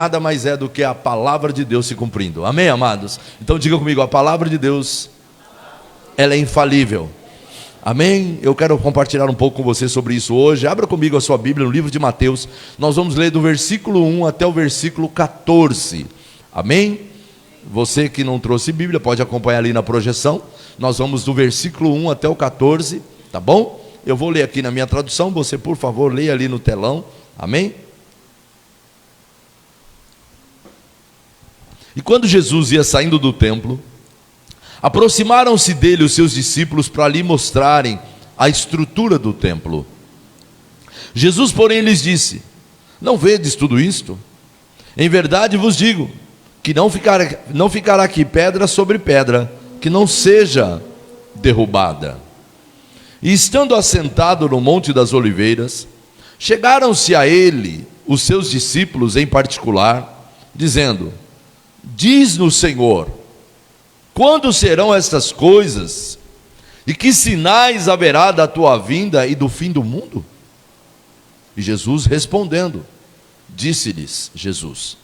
nada mais é do que a palavra de Deus se cumprindo. Amém, amados? Então diga comigo, a palavra de Deus, ela é infalível. Amém? Eu quero compartilhar um pouco com você sobre isso hoje. Abra comigo a sua Bíblia no livro de Mateus. Nós vamos ler do versículo 1 até o versículo 14. Amém? Você que não trouxe Bíblia, pode acompanhar ali na projeção. Nós vamos do versículo 1 até o 14, tá bom? Eu vou ler aqui na minha tradução, você por favor leia ali no telão. Amém? E quando Jesus ia saindo do templo, aproximaram-se dele os seus discípulos para lhe mostrarem a estrutura do templo. Jesus, porém, lhes disse: não vedes tudo isto? Em verdade vos digo, que não ficará aqui pedra sobre pedra, que não seja derrubada. E estando assentado no Monte das Oliveiras, chegaram-se a ele os seus discípulos em particular, dizendo: diz-nos, Senhor, quando serão estas coisas? E que sinais haverá da tua vinda e do fim do mundo? E Jesus respondendo, disse-lhes Jesus: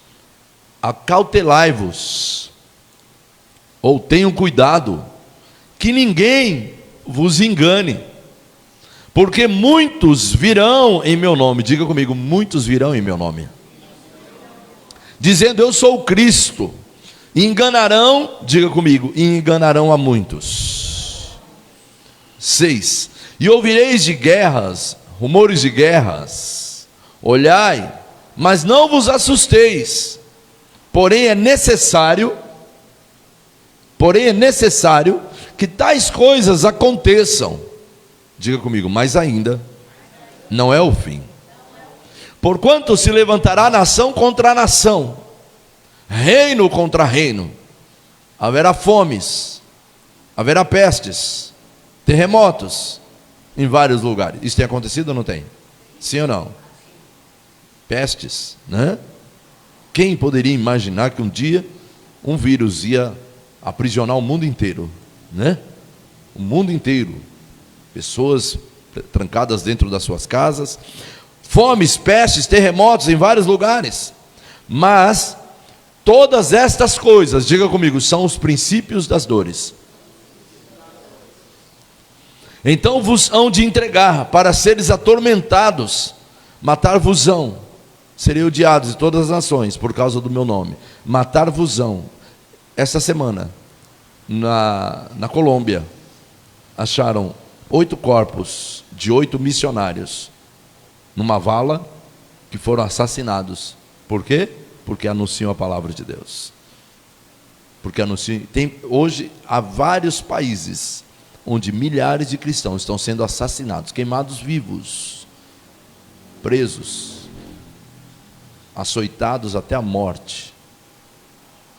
acautelai-vos, ou tenham cuidado, que ninguém vos engane, porque muitos virão em meu nome. Diga comigo, muitos virão em meu nome, dizendo eu sou o Cristo, e enganarão, diga comigo, e enganarão a muitos. 6. E ouvireis de guerras, rumores de guerras. Olhai, mas não vos assusteis, porém é necessário que tais coisas aconteçam. Diga comigo, mas ainda não é o fim. Porquanto se levantará nação contra nação, reino contra reino, haverá fomes, haverá pestes, terremotos em vários lugares. Isso tem acontecido ou não tem? Sim ou não? Pestes, né? Quem poderia imaginar que um dia um vírus ia aprisionar o mundo inteiro, né? O mundo inteiro, pessoas trancadas dentro das suas casas, fomes, pestes, terremotos em vários lugares. Mas todas estas coisas, diga comigo, são os princípios das dores. Então vos hão de entregar para seres atormentados, matar-vos-ão, serei odiados de todas as nações por causa do meu nome. Matar-vos-ão. Esta semana na Colômbia acharam 8 corpos de 8 missionários numa vala, que foram assassinados. Por quê? Porque anunciam a palavra de Deus. Porque anunciam. Hoje há vários países onde milhares de cristãos estão sendo assassinados, queimados vivos, presos, açoitados até a morte.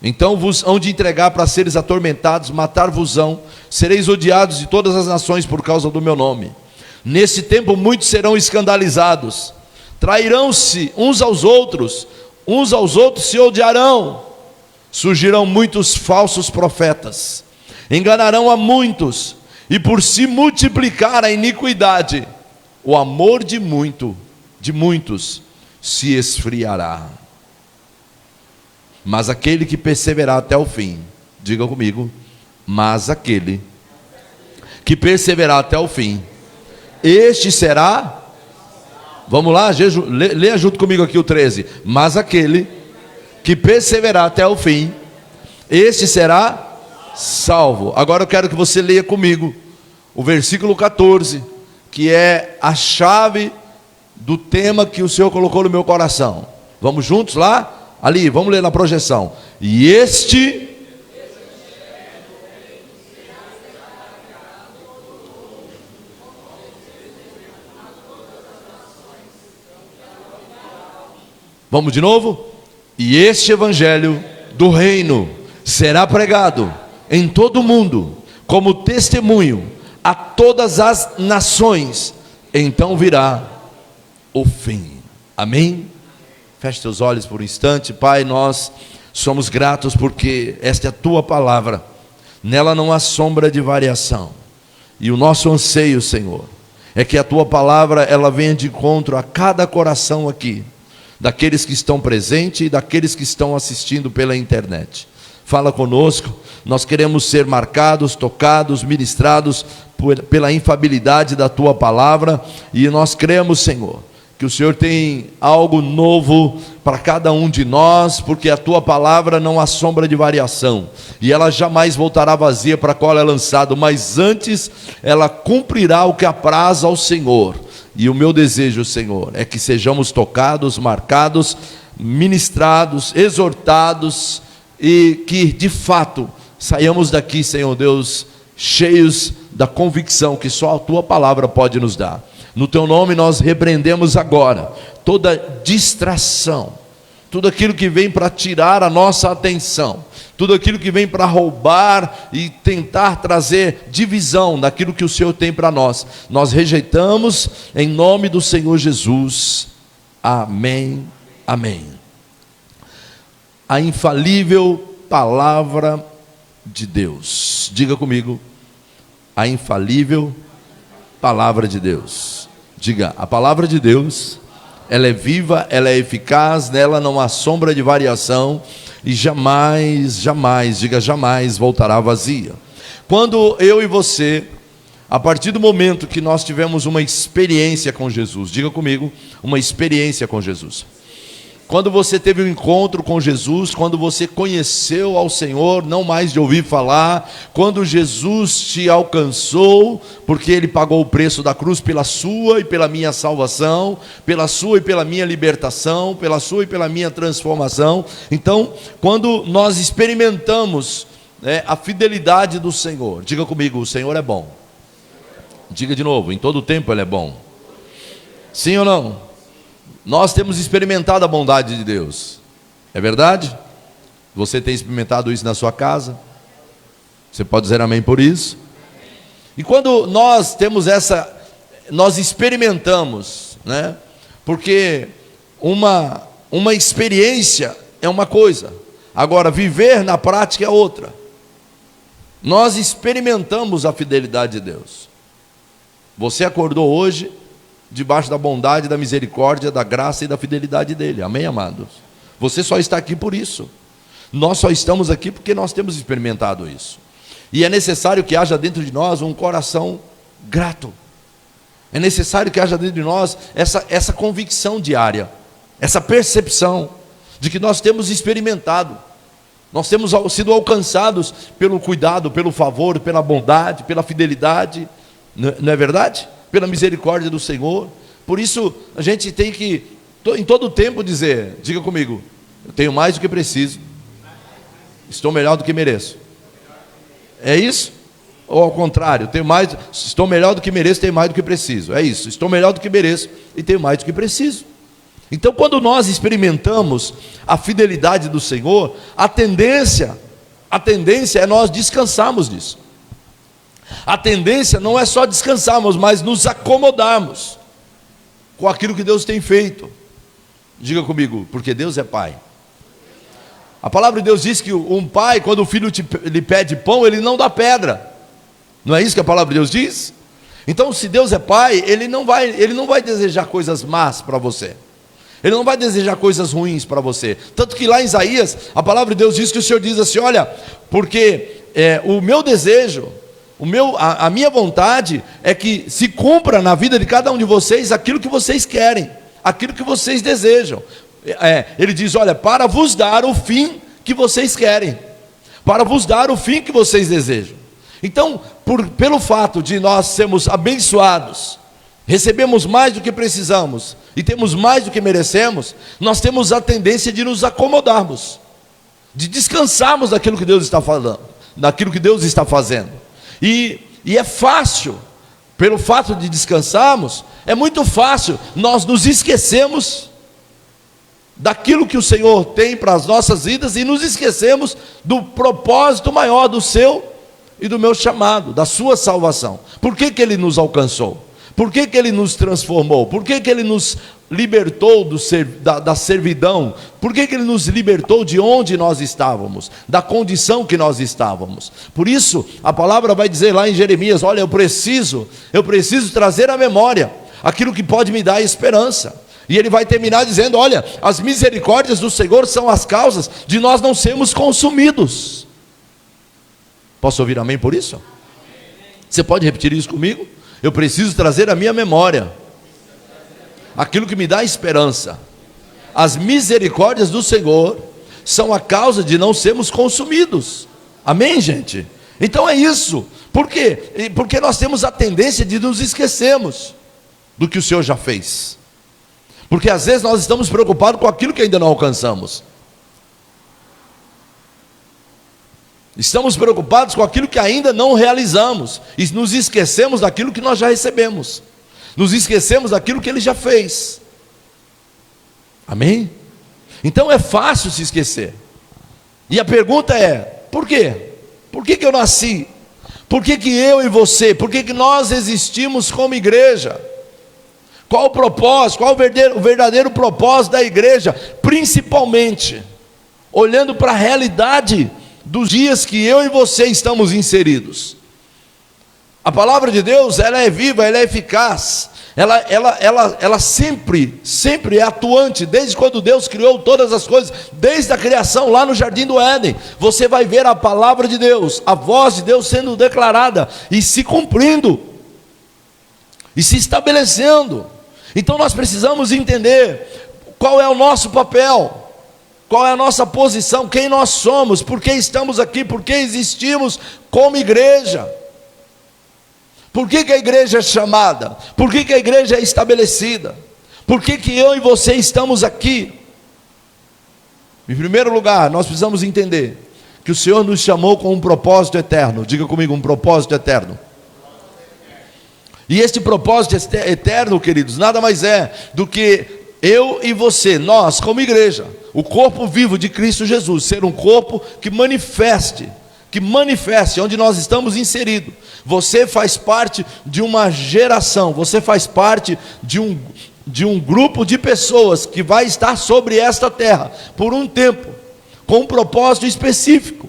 Então vos hão de entregar para seres atormentados, matar-vos-ão, sereis odiados de todas as nações por causa do meu nome. Nesse tempo muitos serão escandalizados, trairão-se uns aos outros se odiarão, surgirão muitos falsos profetas, enganarão a muitos, e por se multiplicar a iniquidade, o amor de muitos se esfriará. Mas aquele que perseverar até o fim, diga comigo, mas aquele que perseverar até o fim, este será, vamos lá, leia junto comigo aqui o 13, mas aquele que perseverar até o fim, este será salvo. Agora eu quero que você leia comigo o versículo 14, que é a chave do tema que o Senhor colocou no meu coração. Vamos juntos lá? Ali, vamos ler na projeção. E este vamos de novo? E este evangelho do reino será pregado em todo o mundo, como testemunho a todas as nações, então virá o fim. Amém? Feche teus olhos por um instante. Pai, nós somos gratos porque esta é a tua palavra, nela não há sombra de variação, e o nosso anseio, Senhor, é que a tua palavra ela venha de encontro a cada coração aqui, daqueles que estão presentes e daqueles que estão assistindo pela internet. Fala conosco, nós queremos ser marcados, tocados, ministrados pela infalibilidade da Tua palavra, e nós cremos, Senhor, que o Senhor tem algo novo para cada um de nós, porque a Tua palavra não há sombra de variação, e ela jamais voltará vazia para a qual é lançado, mas antes ela cumprirá o que apraz ao Senhor. E o meu desejo, Senhor, é que sejamos tocados, marcados, ministrados, exortados, e que de fato saiamos daqui, Senhor Deus, cheios da convicção que só a Tua palavra pode nos dar. No Teu nome nós repreendemos agora toda distração, tudo aquilo que vem para tirar a nossa atenção, tudo aquilo que vem para roubar e tentar trazer divisão daquilo que o Senhor tem para nós. Nós rejeitamos em nome do Senhor Jesus. Amém, amém. A infalível palavra de Deus. Diga comigo, a infalível palavra de Deus. Diga, a palavra de Deus, ela é viva, ela é eficaz, nela não há sombra de variação, e jamais, jamais, diga jamais, voltará vazia. Quando eu e você, a partir do momento que nós tivemos uma experiência com Jesus, diga comigo, uma experiência com Jesus. Quando você teve um encontro com Jesus, quando você conheceu ao Senhor, não mais de ouvir falar, quando Jesus te alcançou, porque Ele pagou o preço da cruz pela sua e pela minha salvação, pela sua e pela minha libertação, pela sua e pela minha transformação. Então, quando nós experimentamos a fidelidade do Senhor, diga comigo, o Senhor é bom. Diga de novo, em todo tempo Ele é bom. Sim ou não? Nós temos experimentado a bondade de Deus, é verdade? Você tem experimentado isso na sua casa? Você pode dizer amém por isso? E quando nós temos nós experimentamos, né? Porque uma experiência é uma coisa, agora viver na prática é outra. Nós experimentamos a fidelidade de Deus. Você acordou hoje debaixo da bondade, da misericórdia, da graça e da fidelidade dele, amém, amados? Você só está aqui por isso. Nós só estamos aqui porque nós temos experimentado isso. E é necessário que haja dentro de nós um coração grato. É necessário que haja dentro de nós essa convicção diária, essa percepção de que nós temos experimentado, nós temos sido alcançados pelo cuidado, pelo favor, pela bondade, pela fidelidade, não é verdade? Pela misericórdia do Senhor. Por isso a gente tem que em todo tempo dizer, diga comigo, eu tenho mais do que preciso, estou melhor do que mereço. É isso? Ou ao contrário, estou melhor do que mereço, tenho mais do que preciso. É isso, estou melhor do que mereço e tenho mais do que preciso. Então, quando nós experimentamos a fidelidade do Senhor, a tendência é nós descansarmos disso. A tendência não é só descansarmos, mas nos acomodarmos com aquilo que Deus tem feito. Diga comigo, porque Deus é Pai. A palavra de Deus diz que um pai, quando o filho lhe pede pão, ele não dá pedra. Não é isso que a palavra de Deus diz? Então, se Deus é Pai, Ele não vai desejar coisas más para você. Ele não vai desejar coisas ruins para você. Tanto que lá em Isaías, a palavra de Deus diz que o Senhor diz assim, olha, porque o meu desejo, a minha vontade é que se cumpra na vida de cada um de vocês aquilo que vocês querem, aquilo que vocês desejam. Ele diz, olha, para vos dar o fim que vocês querem, para vos dar o fim que vocês desejam. Então, pelo fato de nós sermos abençoados, recebemos mais do que precisamos e temos mais do que merecemos, nós temos a tendência de nos acomodarmos, de descansarmos daquilo que Deus está falando, daquilo que Deus está fazendo. E é fácil, pelo fato de descansarmos, é muito fácil nós nos esquecemos daquilo que o Senhor tem para as nossas vidas e nos esquecemos do propósito maior do seu e do meu chamado, da sua salvação. Por que Ele nos alcançou? Por que Ele nos transformou? Por que Ele nos libertou da servidão? Por que Ele nos libertou de onde nós estávamos? Da condição que nós estávamos. Por isso, a palavra vai dizer lá em Jeremias, olha, eu preciso trazer à memória aquilo que pode me dar esperança. E ele vai terminar dizendo: olha, as misericórdias do Senhor são as causas de nós não sermos consumidos. Posso ouvir amém por isso? Você pode repetir isso comigo? Eu preciso trazer à minha memória aquilo que me dá esperança. As misericórdias do Senhor são a causa de não sermos consumidos. Amém, gente? Então é isso. Por quê? Porque nós temos a tendência de nos esquecermos do que o Senhor já fez. Porque às vezes nós estamos preocupados com aquilo que ainda não alcançamos. Estamos preocupados com aquilo que ainda não realizamos. E nos esquecemos daquilo que nós já recebemos. Nos esquecemos daquilo que Ele já fez. Amém? Então é fácil se esquecer. E a pergunta é: por quê? Por que eu nasci? Por que eu e você? Por que nós existimos como igreja? Qual o propósito? Qual o verdadeiro propósito da igreja? Principalmente olhando para a realidade dos dias que eu e você estamos inseridos. A palavra de Deus, ela é viva, ela é eficaz, ela sempre é atuante. Desde quando Deus criou todas as coisas, desde a criação lá no Jardim do Éden, você vai ver a palavra de Deus, a voz de Deus sendo declarada e se cumprindo e se estabelecendo. Então nós precisamos entender qual é o nosso papel, qual é a nossa posição, quem nós somos, por que estamos aqui, por que existimos como igreja. Por que a igreja é chamada? Por que a igreja é estabelecida? Por que eu e você estamos aqui? Em primeiro lugar, nós precisamos entender que o Senhor nos chamou com um propósito eterno. Diga comigo, um propósito eterno. E este propósito eterno, queridos, nada mais é do que eu e você, nós como igreja, o corpo vivo de Cristo Jesus, ser um corpo que manifeste onde nós estamos inseridos. Você faz parte de uma geração, você faz parte de um grupo de pessoas que vai estar sobre esta terra por um tempo, com um propósito específico: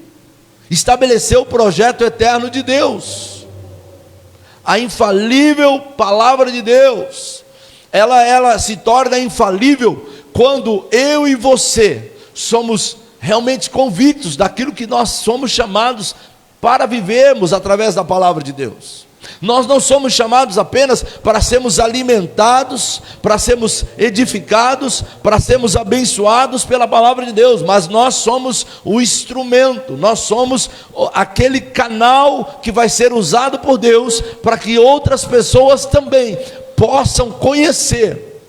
estabelecer o projeto eterno de Deus. A infalível palavra de Deus, ela se torna infalível quando eu e você somos realmente convictos daquilo que nós somos chamados para vivermos através da palavra de Deus. Nós não somos chamados apenas para sermos alimentados, para sermos edificados, para sermos abençoados pela palavra de Deus, mas nós somos o instrumento, nós somos aquele canal que vai ser usado por Deus para que outras pessoas também possam conhecer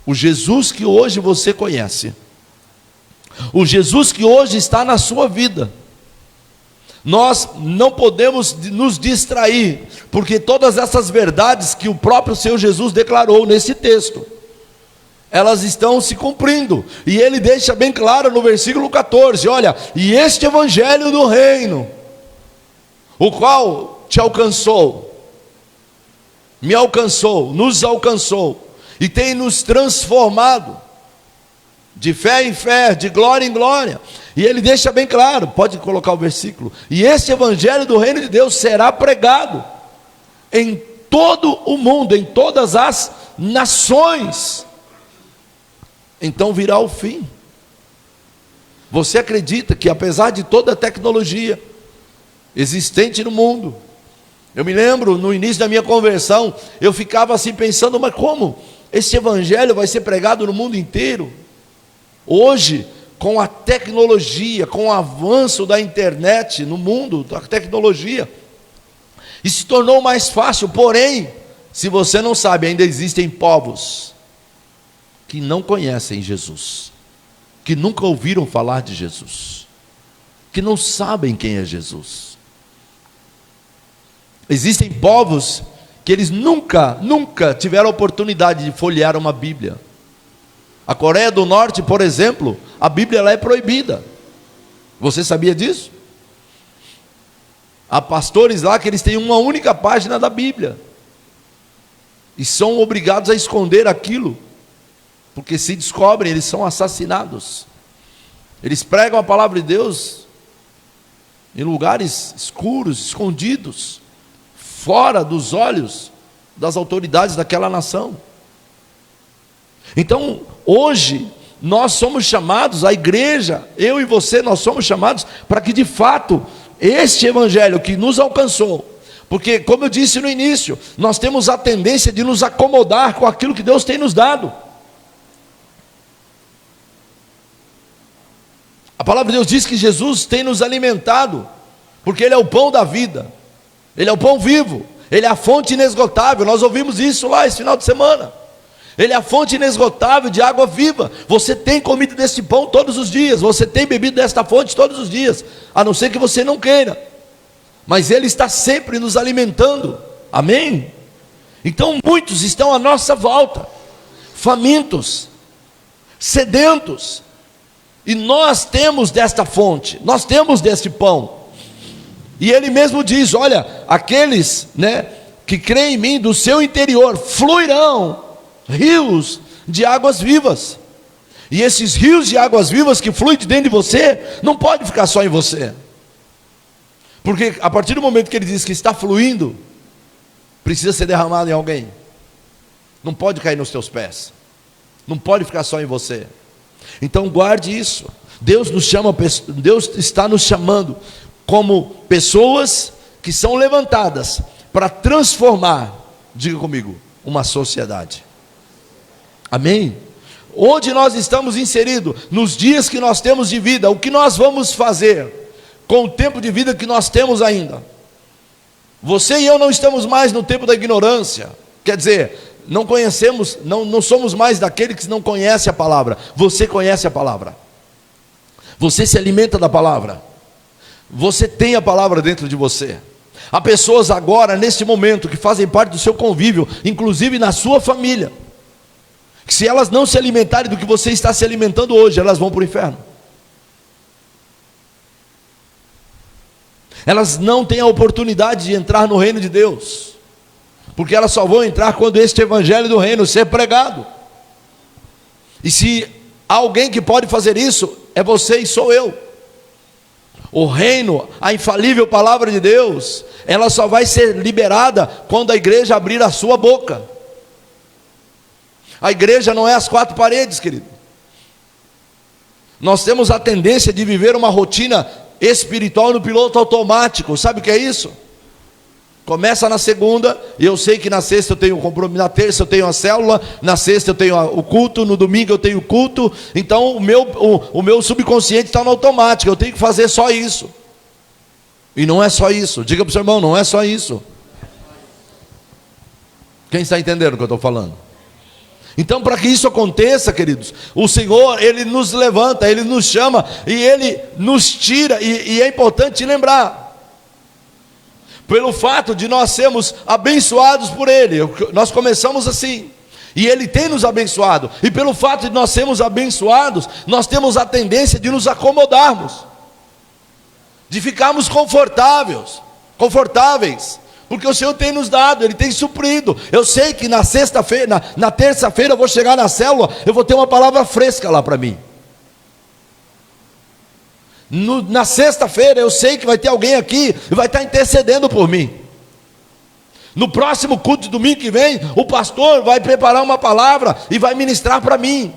o Jesus que hoje você conhece, o Jesus que hoje está na sua vida. Nós não podemos nos distrair, porque todas essas verdades que o próprio Senhor Jesus declarou nesse texto, elas estão se cumprindo, e ele deixa bem claro no versículo 14, olha: e este evangelho do reino, o qual te alcançou, me alcançou, nos alcançou, e tem nos transformado, de fé em fé, de glória em glória. E ele deixa bem claro, pode colocar o versículo: e este evangelho do reino de Deus será pregado em todo o mundo, em todas as nações, então virá o fim. Você acredita que apesar de toda a tecnologia existente no mundo, eu me lembro no início da minha conversão, eu ficava assim pensando: mas como esse evangelho vai ser pregado no mundo inteiro? Hoje, com a tecnologia, com o avanço da internet no mundo, da tecnologia, isso se tornou mais fácil. Porém, se você não sabe, ainda existem povos que não conhecem Jesus, que nunca ouviram falar de Jesus, que não sabem quem é Jesus. Existem povos que eles nunca tiveram a oportunidade de folhear uma Bíblia. A Coreia do Norte, por exemplo, a Bíblia lá é proibida. Você sabia disso? Há pastores lá que eles têm uma única página da Bíblia e são obrigados a esconder aquilo, porque se descobrem, eles são assassinados. Eles pregam a palavra de Deus em lugares escuros, escondidos, fora dos olhos das autoridades daquela nação. Então, hoje, nós somos chamados, a igreja, eu e você, nós somos chamados para que de fato, este evangelho que nos alcançou, porque como eu disse no início, nós temos a tendência de nos acomodar com aquilo que Deus tem nos dado. A palavra de Deus diz que Jesus tem nos alimentado, porque Ele é o pão da vida, Ele é o pão vivo, Ele é a fonte inesgotável. Nós ouvimos isso lá esse final de semana. Ele é a fonte inesgotável de água viva. Você tem comido desse pão todos os dias, você tem bebido desta fonte todos os dias, a não ser que você não queira, mas Ele está sempre nos alimentando, amém? Então muitos estão à nossa volta, famintos, sedentos, e nós temos desta fonte, nós temos deste pão, e Ele mesmo diz: olha, aqueles, que creem em mim, do seu interior fluirão rios de águas vivas. E esses rios de águas vivas que fluem de dentro de você, não pode ficar só em você, porque a partir do momento que Ele diz que está fluindo, precisa ser derramado em alguém, não pode cair nos teus pés, não pode ficar só em você. Então guarde isso. Deus nos chama, Deus está nos chamando como pessoas que são levantadas para transformar, diga comigo, uma sociedade. Amém? Onde nós estamos inseridos, nos dias que nós temos de vida, o que nós vamos fazer com o tempo de vida que nós temos ainda? Você e eu não estamos mais no tempo da ignorância, quer dizer, não conhecemos, não somos mais daquele que não conhece a palavra. Você conhece a palavra, você se alimenta da palavra, você tem a palavra dentro de você. Há pessoas agora, neste momento, que fazem parte do seu convívio, inclusive na sua família, que se elas não se alimentarem do que você está se alimentando hoje, elas vão para o inferno. Elas não têm a oportunidade de entrar no reino de Deus, porque elas só vão entrar quando este evangelho do reino ser pregado. E se há alguém que pode fazer isso, é você e sou eu. O reino, a infalível palavra de Deus, ela só vai ser liberada quando a igreja abrir a sua boca. A igreja não é as quatro paredes, querido. Nós temos a tendência de viver uma rotina espiritual no piloto automático. Sabe o que é isso? Começa na segunda, e eu sei que na sexta eu tenho o compromisso, na terça eu tenho a célula, na sexta eu tenho o culto, no domingo eu tenho o culto. Então o meu subconsciente está no automático, eu tenho que fazer só isso. E não é só isso. Diga para o seu irmão, não é só isso. Quem está entendendo o que eu estou falando? Então, para que isso aconteça, queridos, o Senhor, Ele nos levanta, Ele nos chama, e Ele nos tira, e é importante lembrar, pelo fato de nós sermos abençoados por Ele, nós começamos assim, e Ele tem nos abençoado, e pelo fato de nós sermos abençoados, nós temos a tendência de nos acomodarmos, de ficarmos confortáveis, porque o Senhor tem nos dado, Ele tem suprido. Eu sei que na sexta-feira, na terça-feira eu vou chegar na célula, eu vou ter uma palavra fresca lá para mim. Na sexta-feira eu sei que vai ter alguém aqui e vai estar intercedendo por mim. No próximo culto de domingo que vem, o pastor vai preparar uma palavra e vai ministrar para mim.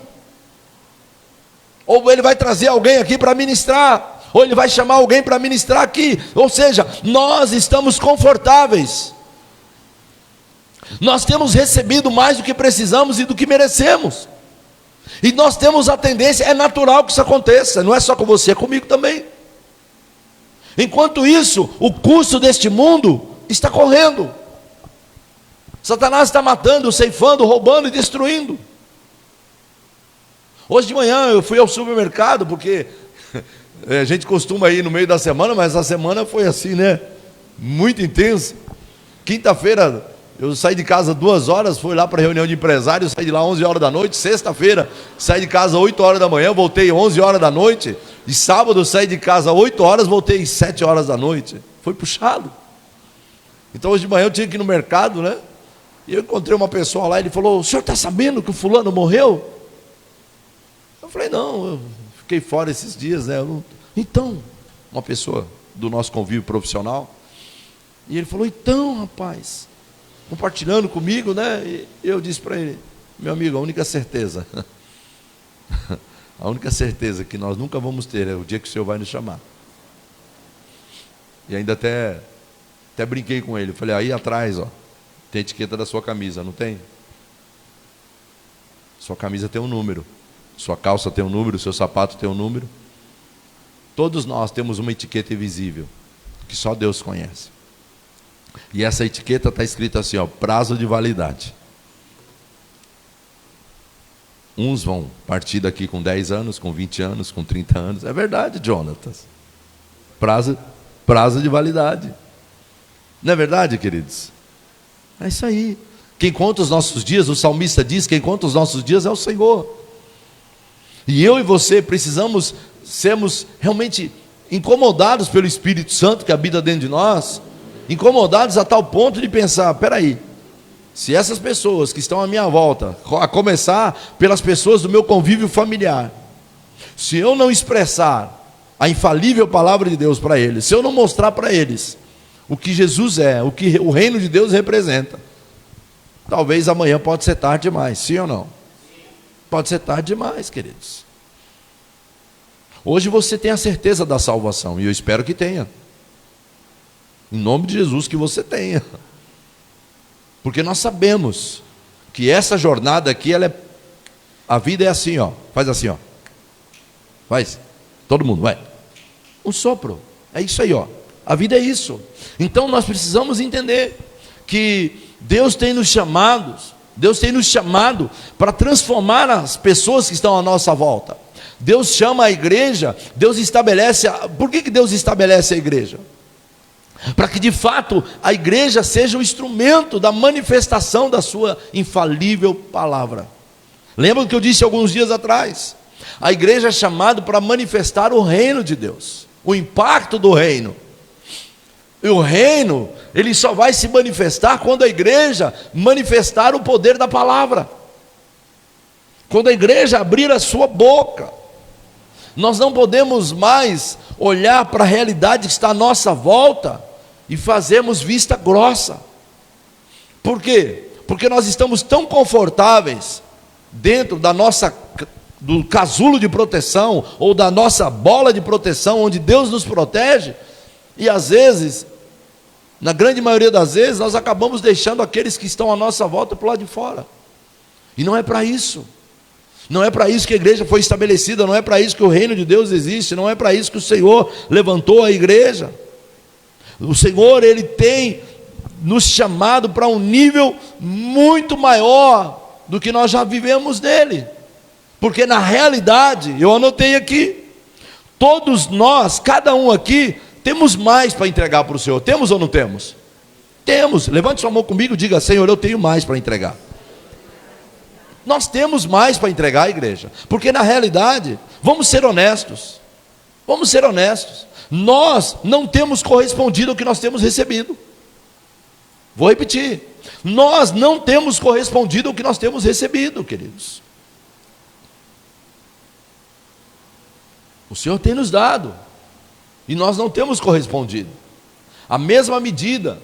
Ou ele vai trazer alguém aqui para ministrar, ou ele vai chamar alguém para ministrar aqui. Ou seja, nós estamos confortáveis, nós temos recebido mais do que precisamos e do que merecemos, e nós temos a tendência, é natural que isso aconteça, não é só com você, é comigo também. Enquanto isso, o custo deste mundo está correndo, Satanás está matando, ceifando, roubando e destruindo. Hoje de manhã eu fui ao supermercado, porque a gente costuma ir no meio da semana, mas a semana foi assim, muito intensa. Quinta-feira eu saí de casa 2 horas, fui lá para a reunião de empresários, saí de lá 11 horas da noite. Sexta-feira saí de casa 8 horas da manhã, voltei 11 horas da noite. E sábado saí de casa 8 horas, voltei 7 horas da noite. Foi puxado. Então hoje de manhã eu tinha que ir no mercado, e eu encontrei uma pessoa lá, ele falou: o senhor está sabendo que o fulano morreu? Eu falei: não, eu fiquei fora esses dias, Então, uma pessoa do nosso convívio profissional, e ele falou: então, rapaz, compartilhando comigo, e eu disse para ele: Meu amigo, a única certeza, a única certeza que nós nunca vamos ter é o dia que o Senhor vai nos chamar. E ainda até brinquei com ele, falei, aí atrás, ó, tem a etiqueta da sua camisa, não tem? Sua camisa tem um número, sua calça tem um número, seu sapato tem um número. Todos nós temos uma etiqueta invisível, que só Deus conhece. E essa etiqueta está escrita assim, ó, prazo de validade. Uns vão partir daqui com 10 anos, com 20 anos, com 30 anos. É verdade, Jonatas. Prazo de validade. Não é verdade, queridos? É isso aí. Quem conta os nossos dias, o salmista diz, quem conta os nossos dias é o Senhor. E eu e você precisamos sermos realmente incomodados pelo Espírito Santo que habita dentro de nós, incomodados a tal ponto de pensar, peraí, se essas pessoas que estão à minha volta, a começar pelas pessoas do meu convívio familiar, se eu não expressar a infalível palavra de Deus para eles, se eu não mostrar para eles o que Jesus é, o que o reino de Deus representa, talvez amanhã pode ser tarde demais, sim ou não? Pode ser tarde demais, queridos. Hoje você tem a certeza da salvação, e eu espero que tenha. Em nome de Jesus que você tenha. Porque nós sabemos que essa jornada aqui, a vida é assim, ó. Faz assim, ó. Faz. Todo mundo, vai. Um sopro. É isso aí, ó. A vida é isso. Então nós precisamos entender que Deus tem nos chamado para transformar as pessoas que estão à nossa volta. Deus chama a igreja, Deus estabelece. Por que Deus estabelece a igreja? Para que de fato a igreja seja um instrumento da manifestação da sua infalível palavra. Lembra do que eu disse alguns dias atrás? A igreja é chamada para manifestar o reino de Deus, o impacto do reino. E o reino, ele só vai se manifestar quando a igreja manifestar o poder da palavra. Quando a igreja abrir a sua boca. Nós não podemos mais olhar para a realidade que está à nossa volta e fazermos vista grossa. Por quê? Porque nós estamos tão confortáveis dentro do casulo de proteção, ou da nossa bola de proteção, onde Deus nos protege, e às vezes, na grande maioria das vezes, nós acabamos deixando aqueles que estão à nossa volta para o lado de fora. E não é para isso. Não é para isso que a igreja foi estabelecida, não é para isso que o reino de Deus existe, não é para isso que o Senhor levantou a igreja. O Senhor, Ele tem nos chamado para um nível muito maior do que nós já vivemos nele. Porque na realidade, eu anotei aqui, todos nós, cada um aqui, temos mais para entregar para o Senhor. Temos ou não temos? Temos. Levante sua mão comigo e diga, Senhor, eu tenho mais para entregar. Nós temos mais para entregar à igreja, porque na realidade, vamos ser honestos, nós não temos correspondido ao que nós temos recebido. Vou repetir, nós não temos correspondido ao que nós temos recebido, queridos. O Senhor tem nos dado, e nós não temos correspondido, a mesma medida,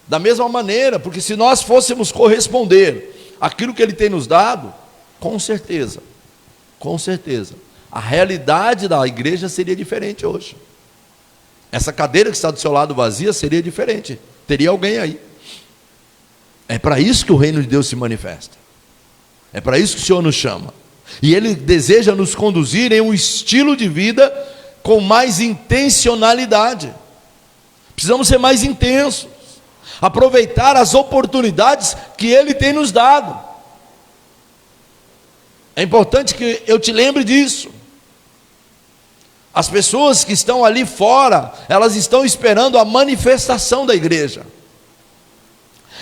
da mesma maneira, porque se nós fôssemos corresponder aquilo que Ele tem nos dado, com certeza, a realidade da igreja seria diferente hoje. Essa cadeira que está do seu lado vazia seria diferente, teria alguém aí. É para isso que o reino de Deus se manifesta, é para isso que o Senhor nos chama, e Ele deseja nos conduzir em um estilo de vida com mais intencionalidade. Precisamos ser mais intensos, aproveitar as oportunidades que Ele tem nos dado. É importante que eu te lembre disso. As pessoas que estão ali fora, elas estão esperando a manifestação da igreja,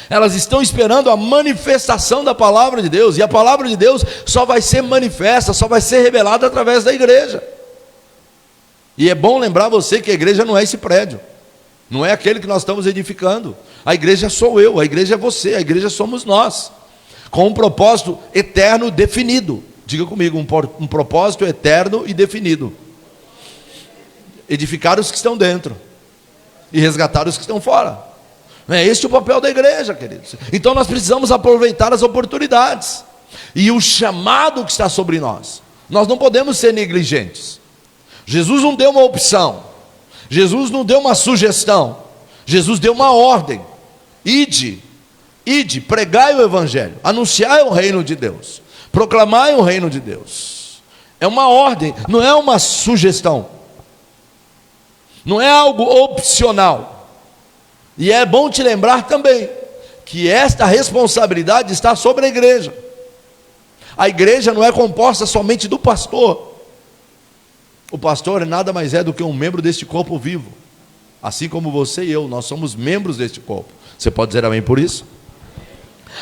elas estão esperando a manifestação da palavra de Deus, e a palavra de Deus só vai ser manifesta, só vai ser revelada através da igreja. E é bom lembrar você que a igreja não é esse prédio, não é aquele que nós estamos edificando. A igreja sou eu, a igreja é você, a igreja somos nós, com um propósito eterno definido. Diga comigo, um propósito eterno e definido. Edificar os que estão dentro e resgatar os que estão fora. É este o papel da igreja, queridos. Então nós precisamos aproveitar as oportunidades. e o chamado que está sobre nós. Nós não podemos ser negligentes. Jesus não deu uma opção, Jesus não deu uma sugestão, Jesus deu uma ordem: ide, pregai o evangelho, anunciai o reino de Deus, proclamai o reino de Deus. É uma ordem, não é uma sugestão, não é algo opcional. E é bom te lembrar também que esta responsabilidade está sobre a igreja. A igreja não é composta somente do pastor. O pastor nada mais é do que um membro deste corpo vivo. Assim como você e eu, nós somos membros deste corpo. Você pode dizer amém por isso?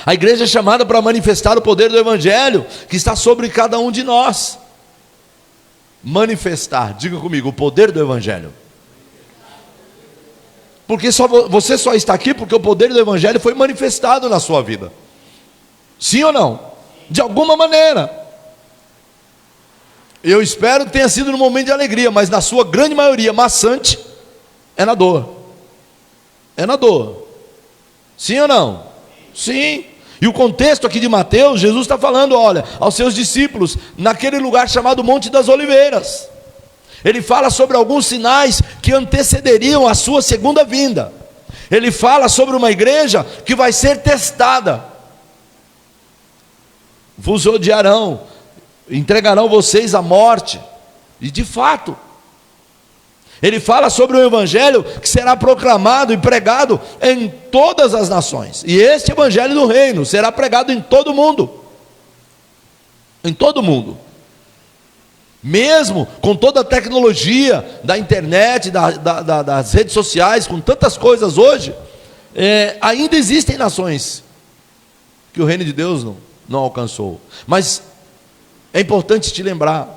A igreja é chamada para manifestar o poder do evangelho que está sobre cada um de nós. Manifestar, diga comigo, o poder do evangelho. Porque você só está aqui porque o poder do evangelho foi manifestado na sua vida. Sim ou não? De alguma maneira. Eu espero que tenha sido num momento de alegria, mas na sua grande maioria maçante, é na dor. É na dor. Sim ou não? Sim. E o contexto aqui de Mateus, Jesus está falando, olha, aos seus discípulos, naquele lugar chamado Monte das Oliveiras. Ele fala sobre alguns sinais que antecederiam a sua segunda vinda. Ele fala sobre uma igreja que vai ser testada. Vos odiarão, entregarão vocês à morte. E de fato, ele fala sobre o evangelho que será proclamado e pregado em todas as nações. E este evangelho do reino será pregado em todo o mundo. Em todo o mundo. Mesmo com toda a tecnologia da internet, das redes sociais, com tantas coisas hoje, ainda existem nações que o reino de Deus não alcançou. Mas é importante te lembrar,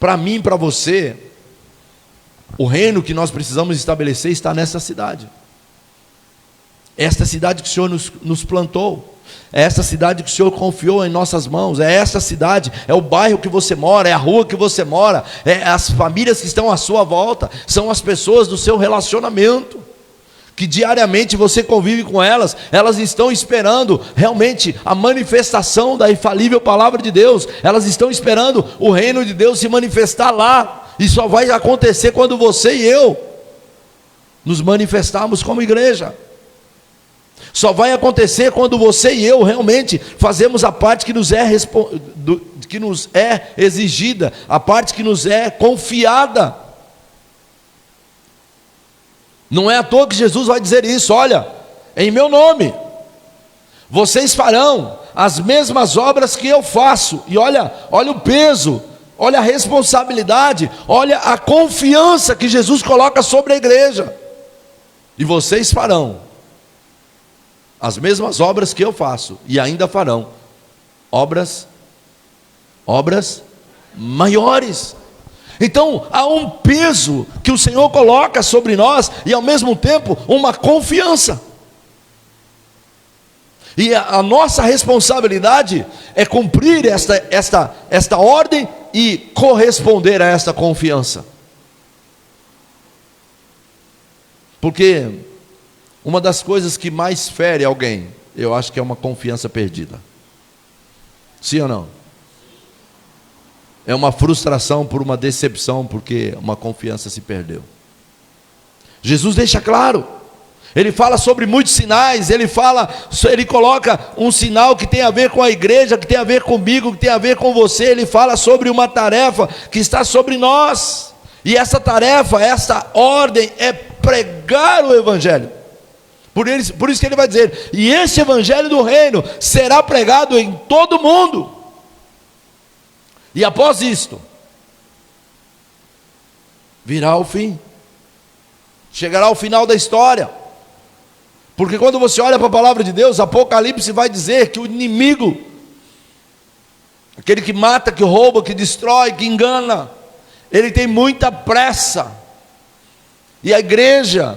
para mim e para você, o reino que nós precisamos estabelecer está nessa cidade. Esta cidade que o Senhor nos plantou, é essa cidade que o Senhor confiou em nossas mãos, é essa cidade, é o bairro que você mora, é a rua que você mora, é as famílias que estão à sua volta, são as pessoas do seu relacionamento, que diariamente você convive com elas, elas estão esperando realmente a manifestação da infalível palavra de Deus, elas estão esperando o reino de Deus se manifestar lá, e só vai acontecer quando você e eu nos manifestarmos como igreja. Só vai acontecer quando você e eu realmente fazemos a parte que nos é exigida, a parte que nos é confiada. Não é à toa que Jesus vai dizer isso: olha, em meu nome, vocês farão as mesmas obras que eu faço. E olha o peso, olha a responsabilidade, olha a confiança que Jesus coloca sobre a igreja. E vocês farão as mesmas obras que eu faço, e ainda farão obras maiores. Então há um peso que o Senhor coloca sobre nós, e ao mesmo tempo uma confiança. E a nossa responsabilidade é cumprir esta ordem e corresponder a esta confiança. Porque uma das coisas que mais fere alguém, eu acho que é uma confiança perdida. Sim ou não? É uma frustração por uma decepção, porque uma confiança se perdeu. Jesus deixa claro. Ele fala sobre muitos sinais, ele coloca um sinal que tem a ver com a igreja, que tem a ver comigo, que tem a ver com você. Ele fala sobre uma tarefa que está sobre nós. E essa tarefa, essa ordem é pregar o evangelho. Por isso que ele vai dizer: e esse evangelho do reino será pregado em todo o mundo. E após isto, virá o fim. Chegará o final da história. Porque quando você olha para a palavra de Deus, Apocalipse vai dizer que o inimigo, aquele que mata, que rouba, que destrói, que engana, ele tem muita pressa. E a igreja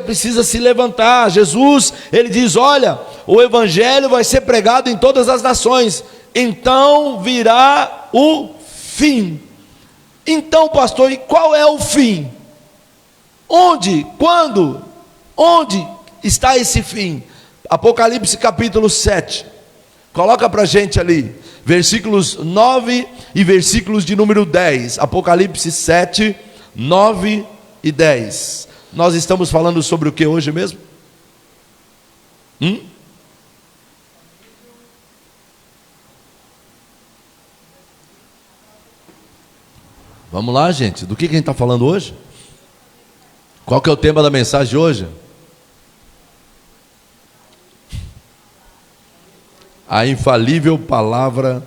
precisa se levantar. Jesus, ele diz: olha, o evangelho vai ser pregado em todas as nações, então virá o fim. Então, pastor, e qual é o fim? Onde? Quando? Onde está esse fim? Apocalipse capítulo 7. Coloca para a gente ali, versículos 9 e versículos de número 10. Apocalipse 7, 9 e 10. Nós estamos falando sobre o que hoje mesmo? Vamos lá, gente. Do que a gente está falando hoje? Qual que é o tema da mensagem de hoje? A infalível palavra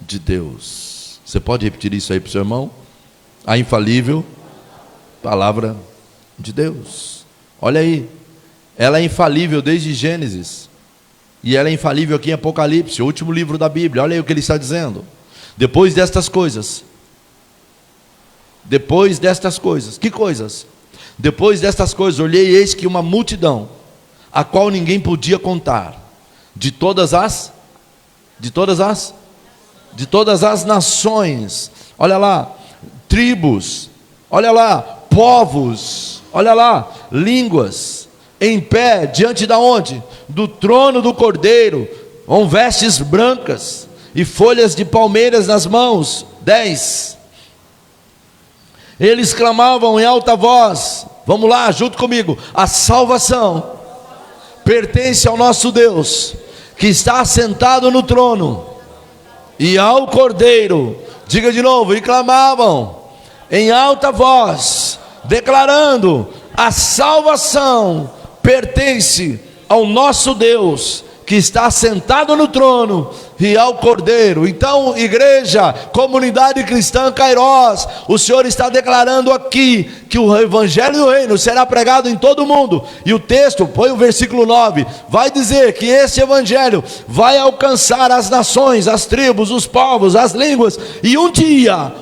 de Deus. Você pode repetir isso aí para o seu irmão? A infalível palavra de Deus. Olha aí. Ela é infalível desde Gênesis. E ela é infalível aqui em Apocalipse, o último livro da Bíblia. Olha aí o que ele está dizendo. Depois destas coisas. Que coisas? Depois destas coisas, olhei e eis que uma multidão, a qual ninguém podia contar, de todas as nações, olha lá, tribos, olha lá, povos, olha lá, línguas, em pé, diante da onde? Do trono do Cordeiro, com vestes brancas, e folhas de palmeiras nas mãos. 10. Eles clamavam em alta voz, vamos lá, junto comigo, a salvação pertence ao nosso Deus, que está assentado no trono, e ao Cordeiro. Diga de novo, e clamavam em alta voz, declarando: a salvação pertence ao nosso Deus, que está sentado no trono, e ao Cordeiro. Então, igreja, comunidade cristã Kairos, o Senhor está declarando aqui que o evangelho do reino será pregado em todo o mundo. E o texto, põe o versículo 9, vai dizer que esse evangelho vai alcançar as nações, as tribos, os povos, as línguas. E um dia,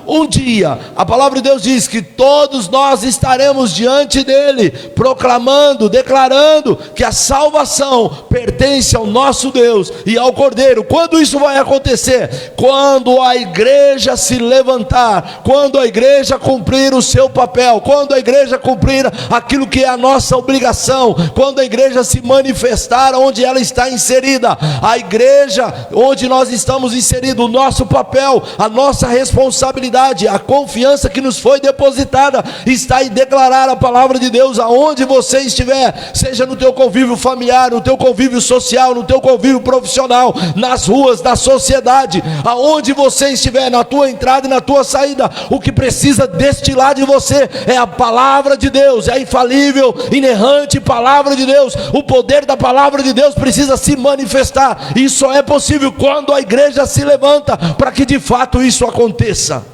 a palavra de Deus diz que todos nós estaremos diante dele, proclamando, declarando que a salvação pertence ao nosso Deus e ao Cordeiro. Quando isso vai acontecer? Quando a igreja se levantar, quando a igreja cumprir o seu papel, quando a igreja cumprir aquilo que é a nossa obrigação, quando a igreja se manifestar onde ela está inserida. A igreja onde nós estamos inseridos, o nosso papel, a nossa responsabilidade, a confiança que nos foi depositada está em declarar a palavra de Deus aonde você estiver, seja no teu convívio familiar, no teu convívio social, no teu convívio profissional, nas ruas da sociedade, aonde você estiver, na tua entrada e na tua saída. O que precisa destilar de você é a palavra de Deus, é a infalível, inerrante palavra de Deus. O poder da palavra de Deus precisa se manifestar, e só é possível quando a igreja se levanta para que de fato isso aconteça.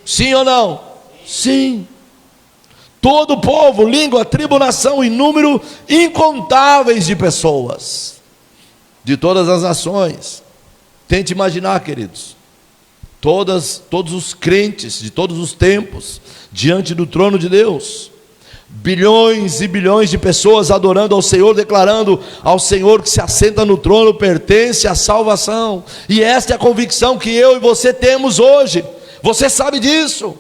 Sim ou não? Sim. Todo povo, língua, tribo, nação e número incontáveis de pessoas, de todas as nações. Tente imaginar, queridos, todos os crentes de todos os tempos diante do trono de Deus, bilhões e bilhões de pessoas adorando ao Senhor, declarando ao Senhor que se assenta no trono pertence a salvação. E esta é a convicção que eu e você temos hoje. Você sabe disso.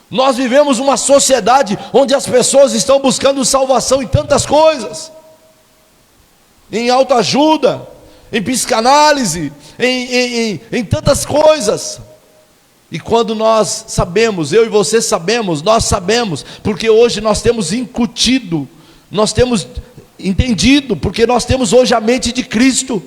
Nós vivemos uma sociedade onde as pessoas estão buscando salvação em tantas coisas, em autoajuda, em psicanálise, em tantas coisas. E quando nós sabemos, eu e você sabemos, nós sabemos, porque hoje nós temos incutido, nós temos entendido, porque nós temos hoje a mente de Cristo.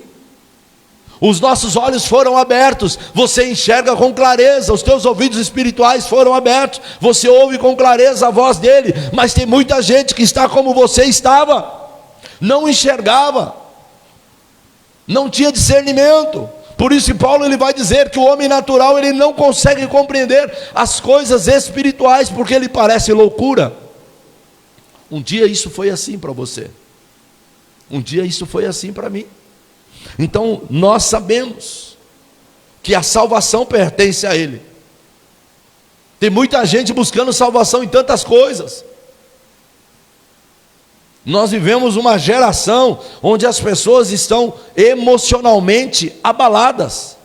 Os nossos olhos foram abertos, você enxerga com clareza, os teus ouvidos espirituais foram abertos, você ouve com clareza a voz dele. Mas tem muita gente que está como você estava, não enxergava, não tinha discernimento. Por isso Paulo ele vai dizer que o homem natural ele não consegue compreender as coisas espirituais, porque ele parece loucura. Um dia isso foi assim para você, um dia isso foi assim para mim. Então nós sabemos que a salvação pertence a ele. Tem muita gente buscando salvação em tantas coisas. Nós vivemos uma geração onde as pessoas estão emocionalmente abaladas.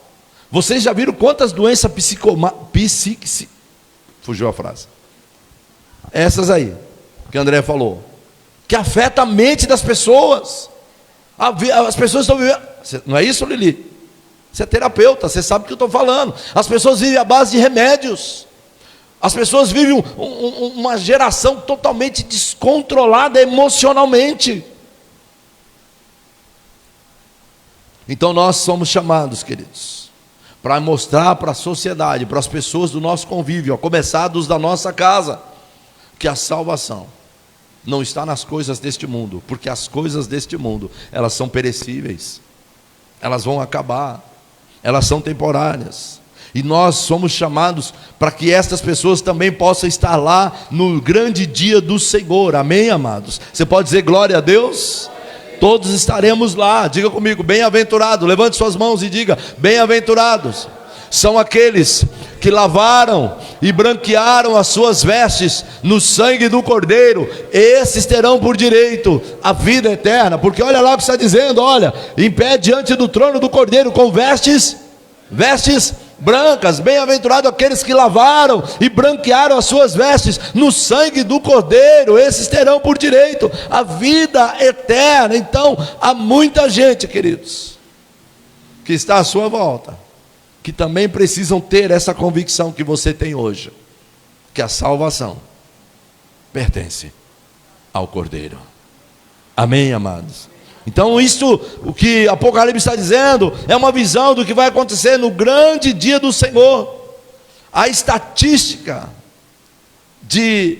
Vocês já viram quantas doenças fugiu a frase. Essas aí que André falou, que afeta a mente das pessoas. As pessoas estão vivendo, não é isso, Lili? Você é terapeuta, você sabe o que eu estou falando. As pessoas vivem à base de remédios. As pessoas vivem uma geração totalmente descontrolada emocionalmente. Então nós somos chamados, queridos, para mostrar para a sociedade, para as pessoas do nosso convívio, a começar dos da nossa casa, que a salvação não está nas coisas deste mundo, porque as coisas deste mundo, elas são perecíveis, elas vão acabar, elas são temporárias, e nós somos chamados para que estas pessoas também possam estar lá no grande dia do Senhor, amém, amados? Você pode dizer glória a Deus? Todos estaremos lá, diga comigo, bem-aventurado, levante suas mãos e diga, bem-aventurados são aqueles que lavaram e branquearam as suas vestes no sangue do Cordeiro, esses terão por direito a vida eterna, porque olha lá o que está dizendo, olha, em pé diante do trono do Cordeiro, com vestes brancas, bem-aventurado aqueles que lavaram e branquearam as suas vestes no sangue do Cordeiro, esses terão por direito a vida eterna. Então, há muita gente, queridos, que está à sua volta, que também precisam ter essa convicção que você tem hoje, que a salvação pertence ao Cordeiro. Amém, amados? Então isso, o que Apocalipse está dizendo, é uma visão do que vai acontecer no grande dia do Senhor. A estatística de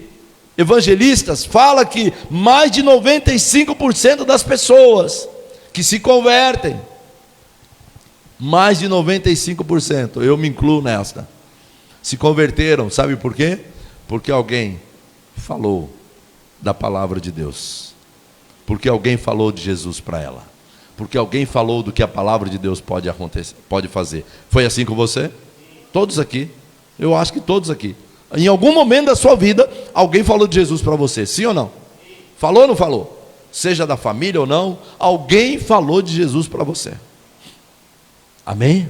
evangelistas fala que mais de 95% das pessoas que se convertem, mais de 95%, eu me incluo nesta, se converteram, sabe por quê? Porque alguém falou da palavra de Deus, porque alguém falou de Jesus para ela, porque alguém falou do que a palavra de Deus pode acontecer, pode fazer. Foi assim com você? Todos aqui, eu acho que todos aqui, em algum momento da sua vida, alguém falou de Jesus para você, sim ou não? Falou ou não falou? Seja da família ou não, alguém falou de Jesus para você. Amém?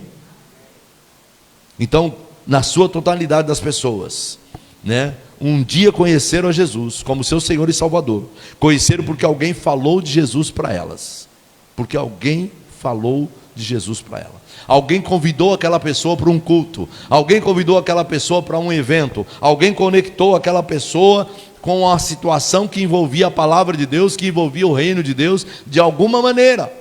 Então, na sua totalidade das pessoas, né? Um dia conheceram a Jesus como seu Senhor e Salvador. Conheceram porque alguém falou de Jesus para elas. Porque alguém falou de Jesus para ela. Alguém convidou aquela pessoa para um culto. Alguém convidou aquela pessoa para um evento. Alguém conectou aquela pessoa com a situação que envolvia a palavra de Deus, que envolvia o reino de Deus, de alguma maneira.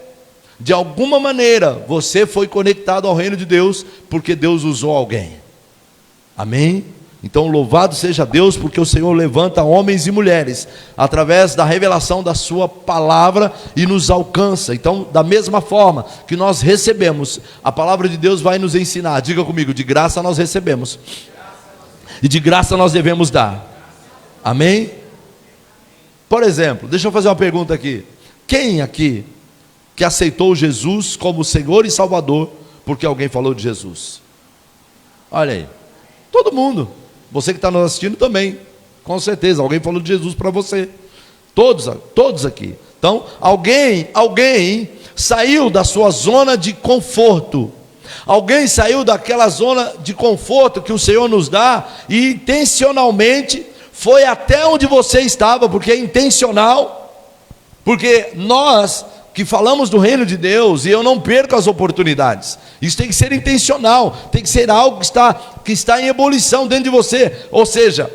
De alguma maneira, você foi conectado ao reino de Deus, porque Deus usou alguém. Amém? Então louvado seja Deus, porque o Senhor levanta homens e mulheres, através da revelação da sua palavra, e nos alcança. Então, da mesma forma que nós recebemos, a palavra de Deus vai nos ensinar, diga comigo, de graça nós recebemos, e de graça nós devemos dar. Amém? Por exemplo, deixa eu fazer uma pergunta aqui. Quem aqui que aceitou Jesus como Senhor e Salvador, porque alguém falou de Jesus? Olha aí, todo mundo. Você que está nos assistindo também, com certeza, alguém falou de Jesus para você. Todos aqui. Então, alguém saiu da sua zona de conforto. Alguém saiu daquela zona de conforto que o Senhor nos dá e intencionalmente foi até onde você estava, porque é intencional. Porque nós que falamos do reino de Deus, e eu não perco as oportunidades, isso tem que ser intencional, tem que ser algo que está em ebulição dentro de você, ou seja,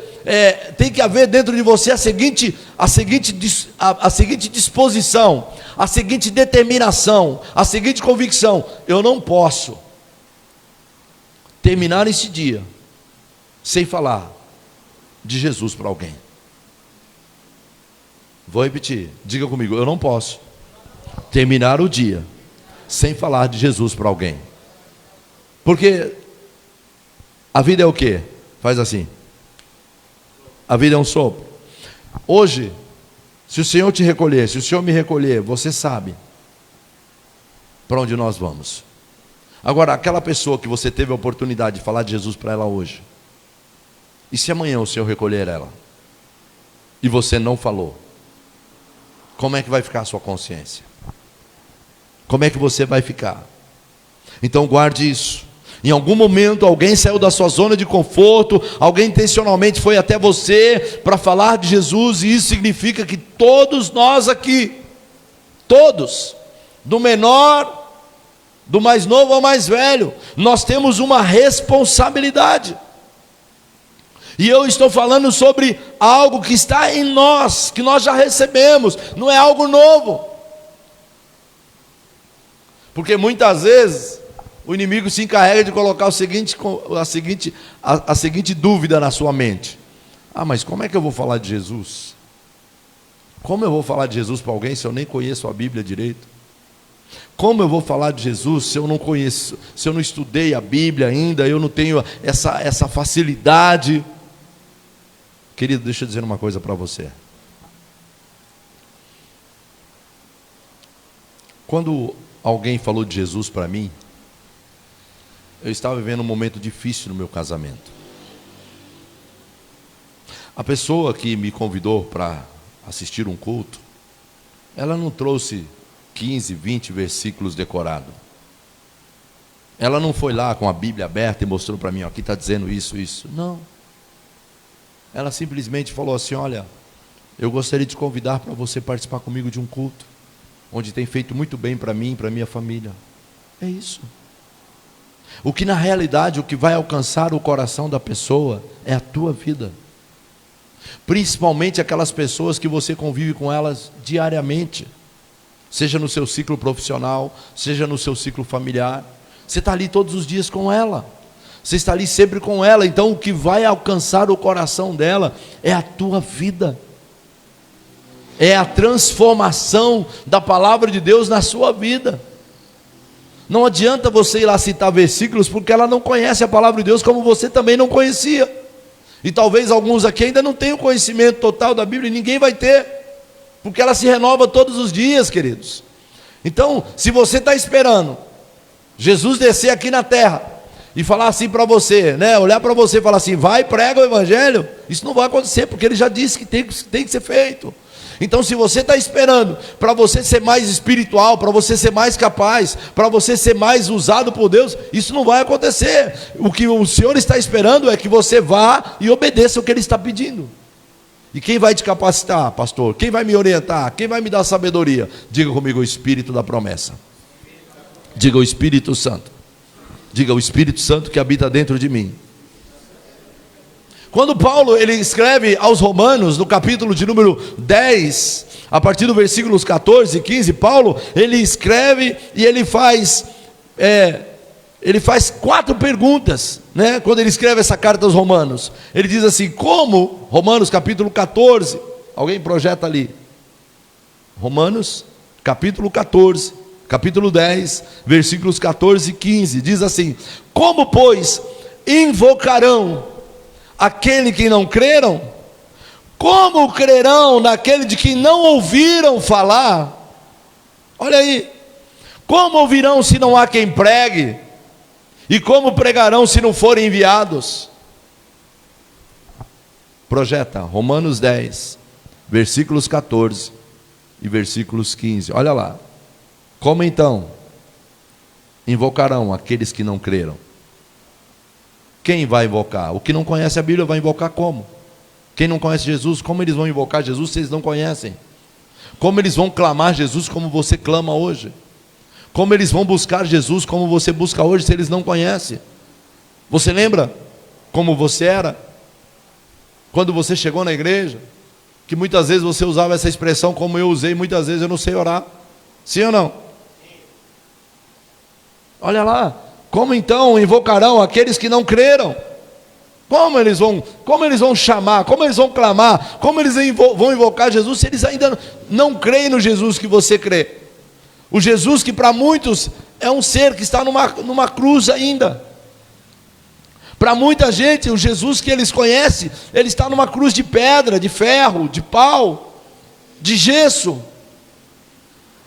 tem que haver dentro de você a seguinte disposição, a seguinte determinação, a seguinte convicção: eu não posso terminar esse dia sem falar de Jesus para alguém. Vou repetir, diga comigo, eu não posso terminar o dia sem falar de Jesus para alguém. Porque a vida é o quê? Faz assim. A vida é um sopro. Hoje, se o Senhor te recolher, se o Senhor me recolher, você sabe para onde nós vamos. Agora, aquela pessoa que você teve a oportunidade de falar de Jesus para ela hoje, e se amanhã o Senhor recolher ela e você não falou, como é que vai ficar a sua consciência? Como é que você vai ficar? Então guarde isso. Em algum momento alguém saiu da sua zona de conforto, alguém intencionalmente foi até você para falar de Jesus, e isso significa que todos nós aqui, todos, do menor, do mais novo ao mais velho, nós temos uma responsabilidade. E eu estou falando sobre algo que está em nós, que nós já recebemos, não é algo novo. Porque muitas vezes o inimigo se encarrega de colocar a seguinte dúvida na sua mente: ah, mas como é que eu vou falar de Jesus? Como eu vou falar de Jesus para alguém se eu nem conheço a Bíblia direito? Como eu vou falar de Jesus se eu não conheço, se eu não estudei a Bíblia ainda, eu não tenho essa facilidade? Querido, deixa eu dizer uma coisa para você. Quando alguém falou de Jesus para mim, eu estava vivendo um momento difícil no meu casamento. A pessoa que me convidou para assistir um culto, ela não trouxe 15, 20 versículos decorados. Ela não foi lá com a Bíblia aberta e mostrou para mim: ó, aqui está dizendo isso, isso. Não. Ela simplesmente falou assim: olha, eu gostaria de te convidar para você participar comigo de um culto, onde tem feito muito bem para mim e para minha família. É isso. O que na realidade, o que vai alcançar o coração da pessoa é a tua vida. Principalmente aquelas pessoas que você convive com elas diariamente, seja no seu ciclo profissional, seja no seu ciclo familiar. Você está ali todos os dias com ela, você está ali sempre com ela. Então o que vai alcançar o coração dela é a tua vida, é a transformação da palavra de Deus na sua vida. Não adianta você ir lá citar versículos, porque ela não conhece a palavra de Deus como você também não conhecia. E talvez alguns aqui ainda não tenham conhecimento total da Bíblia, e ninguém vai ter, porque ela se renova todos os dias, queridos. Então, se você está esperando Jesus descer aqui na terra e falar assim para você, né, olhar para você e falar assim: vai, prega o evangelho, isso não vai acontecer, porque ele já disse que tem que ser feito. Então, se você está esperando para você ser mais espiritual, para você ser mais capaz, para você ser mais usado por Deus, isso não vai acontecer. O que o Senhor está esperando é que você vá e obedeça o que Ele está pedindo. E quem vai te capacitar, pastor? Quem vai me orientar? Quem vai me dar sabedoria? Diga comigo: o Espírito da promessa. Diga: o Espírito Santo. Diga: o Espírito Santo que habita dentro de mim. Quando Paulo ele escreve aos Romanos, no capítulo de número 10, a partir do versículos 14 e 15, Paulo ele escreve e ele faz 4 perguntas, né? Quando ele escreve essa carta aos Romanos, ele diz assim: como, Romanos capítulo 14, alguém projeta ali, Romanos capítulo 14, capítulo 10, versículos 14 e 15, diz assim: como, pois, invocarão aquele que não creram? Como crerão naquele de que não ouviram falar? Olha aí, como ouvirão se não há quem pregue? E como pregarão se não forem enviados? Projeta Romanos 10, versículos 14 e versículos 15, olha lá. Como então invocarão aqueles que não creram? Quem vai invocar? O que não conhece a Bíblia vai invocar como? Quem não conhece Jesus, como eles vão invocar Jesus se eles não conhecem? Como eles vão clamar Jesus como você clama hoje? Como eles vão buscar Jesus como você busca hoje se eles não conhecem? Você lembra como você era quando você chegou na igreja? Que muitas vezes você usava essa expressão como eu usei, muitas vezes: eu não sei orar. Sim ou não? Olha lá. Como então invocarão aqueles que não creram? Como eles vão chamar? Como eles vão clamar? Como eles vão invocar Jesus se eles ainda não creem no Jesus que você crê? O Jesus que para muitos é um ser que está numa cruz ainda. Para muita gente, o Jesus que eles conhecem, ele está numa cruz de pedra, de ferro, de pau, de gesso.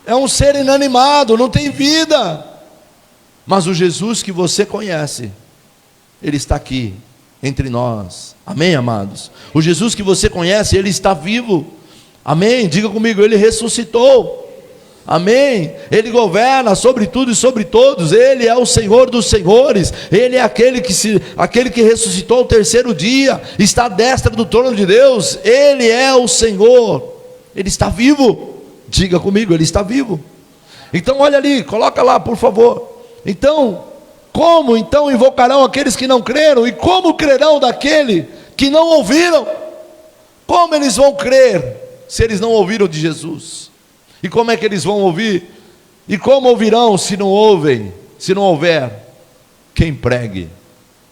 É um ser inanimado, não tem vida. Mas o Jesus que você conhece, ele está aqui entre nós. Amém, amados? O Jesus que você conhece, ele está vivo. Amém? Diga comigo: ele ressuscitou. Amém? Ele governa sobre tudo e sobre todos. Ele é o Senhor dos senhores. Ele é aquele que ressuscitou ao terceiro dia, está à destra do trono de Deus. Ele é o Senhor. Ele está vivo. Diga comigo, ele está vivo. Então olha ali, coloca lá por favor. Então, como então invocarão aqueles que não creram? E como crerão daquele que não ouviram? Como eles vão crer se eles não ouviram de Jesus? E como é que eles vão ouvir? E como ouvirão se não ouvem? Se não houver quem pregue,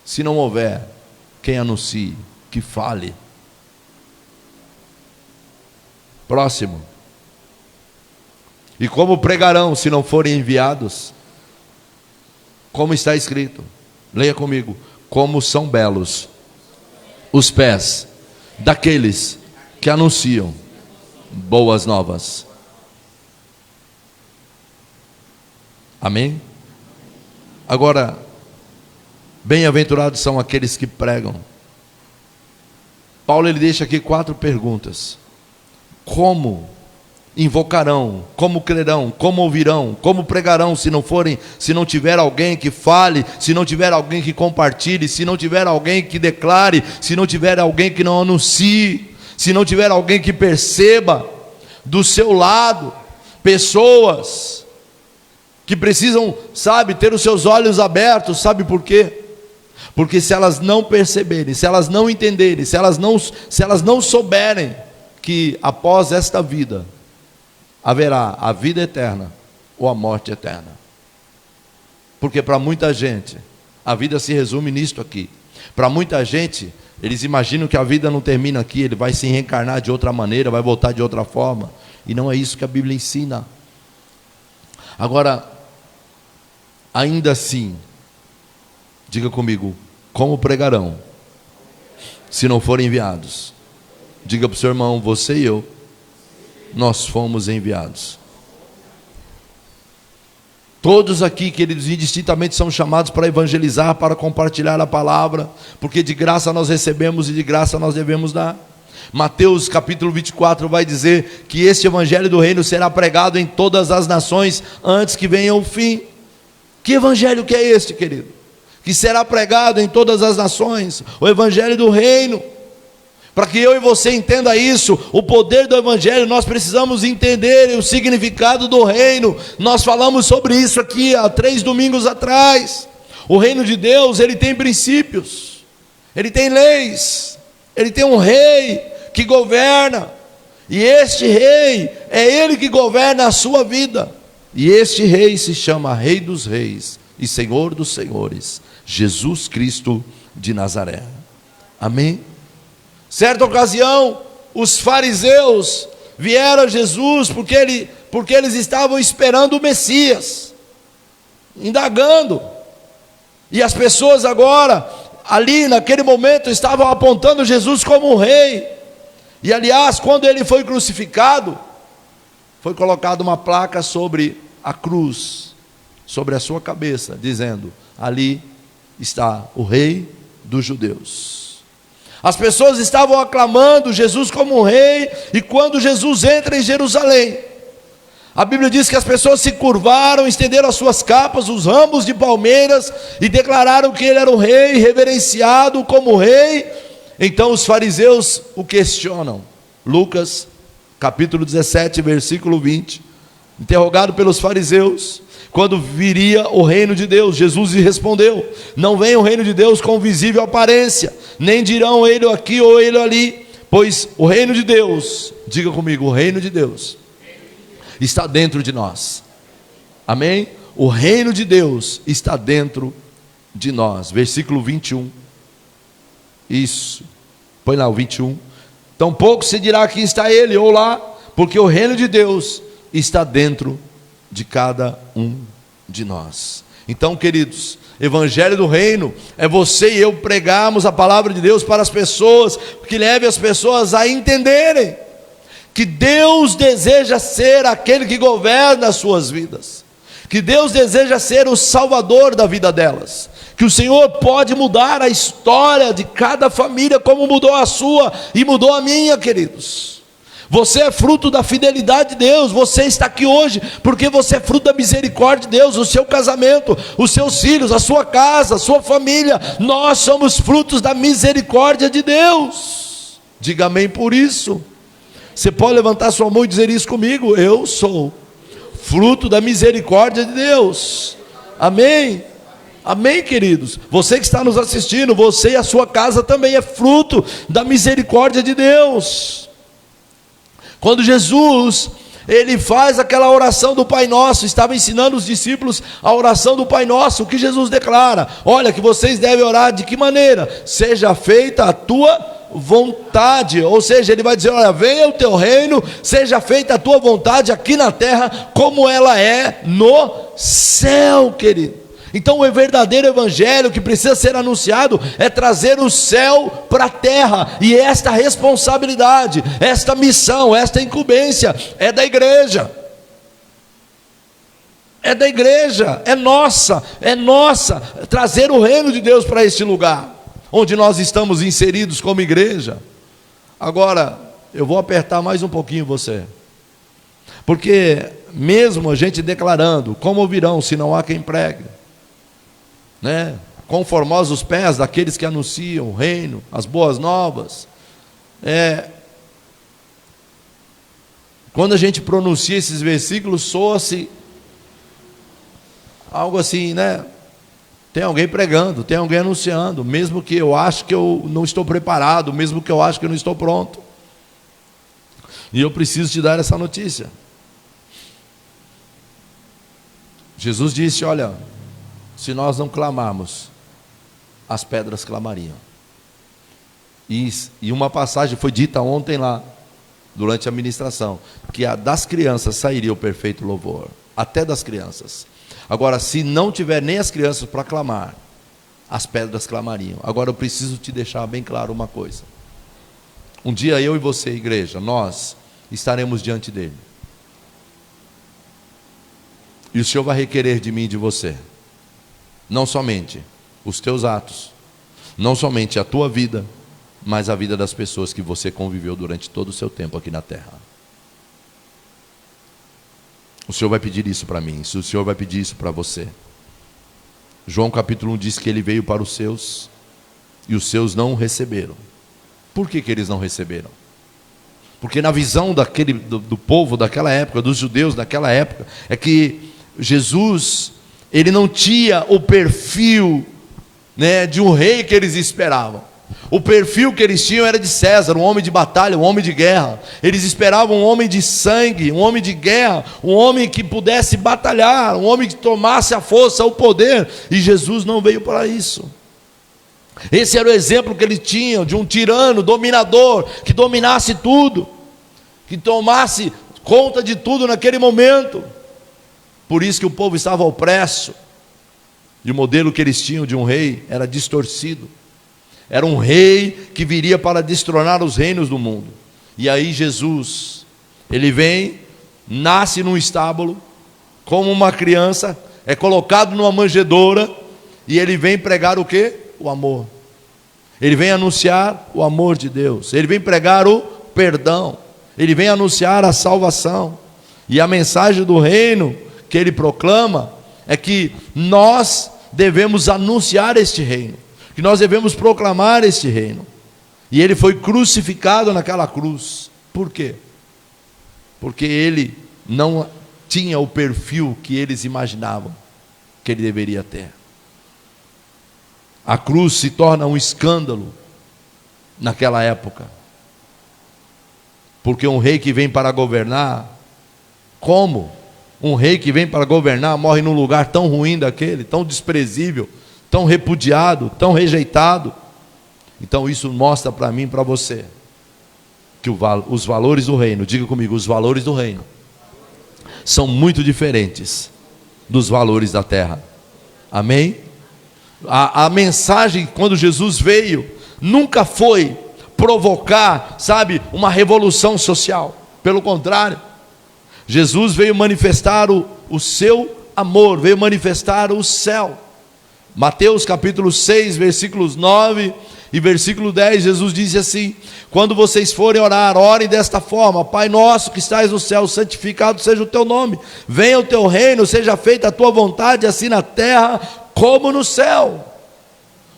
se não houver quem anuncie, que fale. Próximo. E como pregarão se não forem enviados? Como está escrito, leia comigo: como são belos os pés daqueles que anunciam boas novas. Amém? Agora, bem-aventurados são aqueles que pregam. Paulo ele deixa aqui 4 perguntas: como invocarão, como crerão, como ouvirão, como pregarão se não tiver alguém que fale, se não tiver alguém que compartilhe, se não tiver alguém que declare, se não tiver alguém que não anuncie, se não tiver alguém que perceba do seu lado pessoas que precisam, ter os seus olhos abertos. Sabe por quê? Porque se elas não perceberem, se elas não entenderem, se elas não souberem que após esta vida haverá a vida eterna ou a morte eterna. Porque para muita gente a vida se resume nisto aqui. Para muita gente, eles imaginam que a vida não termina aqui, ele vai se reencarnar de outra maneira, vai voltar de outra forma, e não é isso que a Bíblia ensina. Agora, ainda assim, diga comigo: como pregarão se não forem enviados? Diga para o seu irmão: você e eu, nós fomos enviados. Todos aqui, queridos, indistintamente são chamados para evangelizar, para compartilhar a palavra, porque de graça nós recebemos e de graça nós devemos dar. Mateus capítulo 24 vai dizer que este evangelho do reino será pregado em todas as nações antes que venha o fim. Que evangelho que é este, querido? Que será pregado em todas as nações, o evangelho do reino. Para que eu e você entenda isso, o poder do evangelho, nós precisamos entender o significado do reino. Nós falamos sobre isso aqui há 3 domingos atrás. O reino de Deus, ele tem princípios, ele tem leis, ele tem um rei que governa, e este rei, é ele que governa a sua vida, e este rei se chama Rei dos Reis e Senhor dos Senhores, Jesus Cristo de Nazaré. Amém? Certa ocasião, os fariseus vieram a Jesus, porque eles estavam esperando o Messias, indagando, e as pessoas agora, ali naquele momento, estavam apontando Jesus como um rei. E aliás, quando ele foi crucificado, foi colocada uma placa sobre a cruz, sobre a sua cabeça, dizendo: ali está o rei dos judeus. As pessoas estavam aclamando Jesus como um rei, e quando Jesus entra em Jerusalém, a Bíblia diz que as pessoas se curvaram, estenderam as suas capas, os ramos de palmeiras, e declararam que ele era o rei, reverenciado como rei. Então os fariseus o questionam. Lucas capítulo 17, versículo 20. Interrogado pelos fariseus, quando viria o reino de Deus, Jesus lhe respondeu: não vem o reino de Deus com visível aparência, nem dirão ele aqui ou ele ali, pois o reino de Deus, diga comigo, o reino de Deus está dentro de nós. Amém? O reino de Deus está dentro de nós. Versículo 21. Isso, põe lá o 21. Tampouco se dirá: aqui está ele ou lá, porque o reino de Deus está dentro de cada um de nós. Então, queridos, evangelho do reino é você e eu pregarmos a palavra de Deus para as pessoas, que leve as pessoas a entenderem que Deus deseja ser aquele que governa as suas vidas, que Deus deseja ser o salvador da vida delas, que o Senhor pode mudar a história de cada família, como mudou a sua e mudou a minha, queridos. Você é fruto da fidelidade de Deus. Você está aqui hoje porque você é fruto da misericórdia de Deus. O seu casamento, os seus filhos, a sua casa, a sua família, nós somos frutos da misericórdia de Deus. Diga amém por isso. Você pode levantar sua mão e dizer isso comigo: eu sou fruto da misericórdia de Deus. Amém? Amém, queridos? Você que está nos assistindo, você e a sua casa também é fruto da misericórdia de Deus. Quando Jesus, ele faz aquela oração do Pai Nosso, estava ensinando os discípulos a oração do Pai Nosso, o que Jesus declara? Olha, que vocês devem orar de que maneira? Seja feita a tua vontade. Ou seja, ele vai dizer: olha, venha o teu reino, seja feita a tua vontade aqui na terra, como ela é no céu, querido. Então o verdadeiro evangelho que precisa ser anunciado é trazer o céu para a terra, e esta responsabilidade, esta missão, esta incumbência é da igreja. É da igreja, é nossa, trazer o reino de Deus para este lugar, onde nós estamos inseridos como igreja. Agora, eu vou apertar mais um pouquinho você, porque mesmo a gente declarando: como ouvirão se não há quem pregue, né? Quão formosos os pés daqueles que anunciam o reino, as boas novas. Quando a gente pronuncia esses versículos, soa-se algo assim, né? Tem alguém pregando, tem alguém anunciando, mesmo que eu acho que eu não estou preparado, mesmo que eu acho que eu não estou pronto. E eu preciso te dar essa notícia. Jesus disse: olha, se nós não clamarmos, as pedras clamariam. E uma passagem foi dita ontem lá, durante a ministração, que das crianças sairia o perfeito louvor, até das crianças. Agora, se não tiver nem as crianças para clamar, as pedras clamariam. Agora eu preciso te deixar bem claro uma coisa: um dia eu e você, igreja, nós estaremos diante dele, e o Senhor vai requerer de mim e de você, não somente os teus atos, não somente a tua vida, mas a vida das pessoas que você conviveu durante todo o seu tempo aqui na terra. O Senhor vai pedir isso para mim, o Senhor vai pedir isso para você. João capítulo 1 diz que ele veio para os seus, e os seus não o receberam. Por que eles não receberam? Porque na visão do povo daquela época, dos judeus daquela época, é que Jesus, ele não tinha o perfil, né, de um rei que eles esperavam. O perfil que eles tinham era de César, um homem de batalha, um homem de guerra. Eles esperavam um homem de sangue, um homem de guerra, um homem que pudesse batalhar, um homem que tomasse a força, o poder. E Jesus não veio para isso. Esse era o exemplo que eles tinham de um tirano, dominador, que dominasse tudo, que tomasse conta de tudo naquele momento. Por isso que o povo estava opresso, e o modelo que eles tinham de um rei era distorcido. Era um rei que viria para destronar os reinos do mundo. E aí Jesus, ele vem, nasce num estábulo, como uma criança, é colocado numa manjedoura, e ele vem pregar o quê? O amor. Ele vem anunciar o amor de Deus, ele vem pregar o perdão, ele vem anunciar a salvação. E a mensagem do reino que ele proclama é que nós devemos anunciar este reino, que nós devemos proclamar este reino. E ele foi crucificado naquela cruz. Por quê? Porque ele não tinha o perfil que eles imaginavam que ele deveria ter. A cruz se torna um escândalo naquela época, porque um rei que vem para governar, como um rei que vem para governar morre num lugar tão ruim daquele, tão desprezível, tão repudiado, tão rejeitado? Então isso mostra para mim e para você que os valores do reino, diga comigo, os valores do reino são muito diferentes dos valores da terra. Amém? A mensagem, quando Jesus veio, nunca foi provocar, sabe, uma revolução social. Pelo contrário, Jesus veio manifestar o seu amor, veio manifestar o céu. Mateus capítulo 6, versículos 9 E versículo 10, Jesus disse assim: quando vocês forem orar, orem desta forma: Pai nosso que estás no céu, santificado seja o teu nome, venha o teu reino, seja feita a tua vontade, assim na terra como no céu.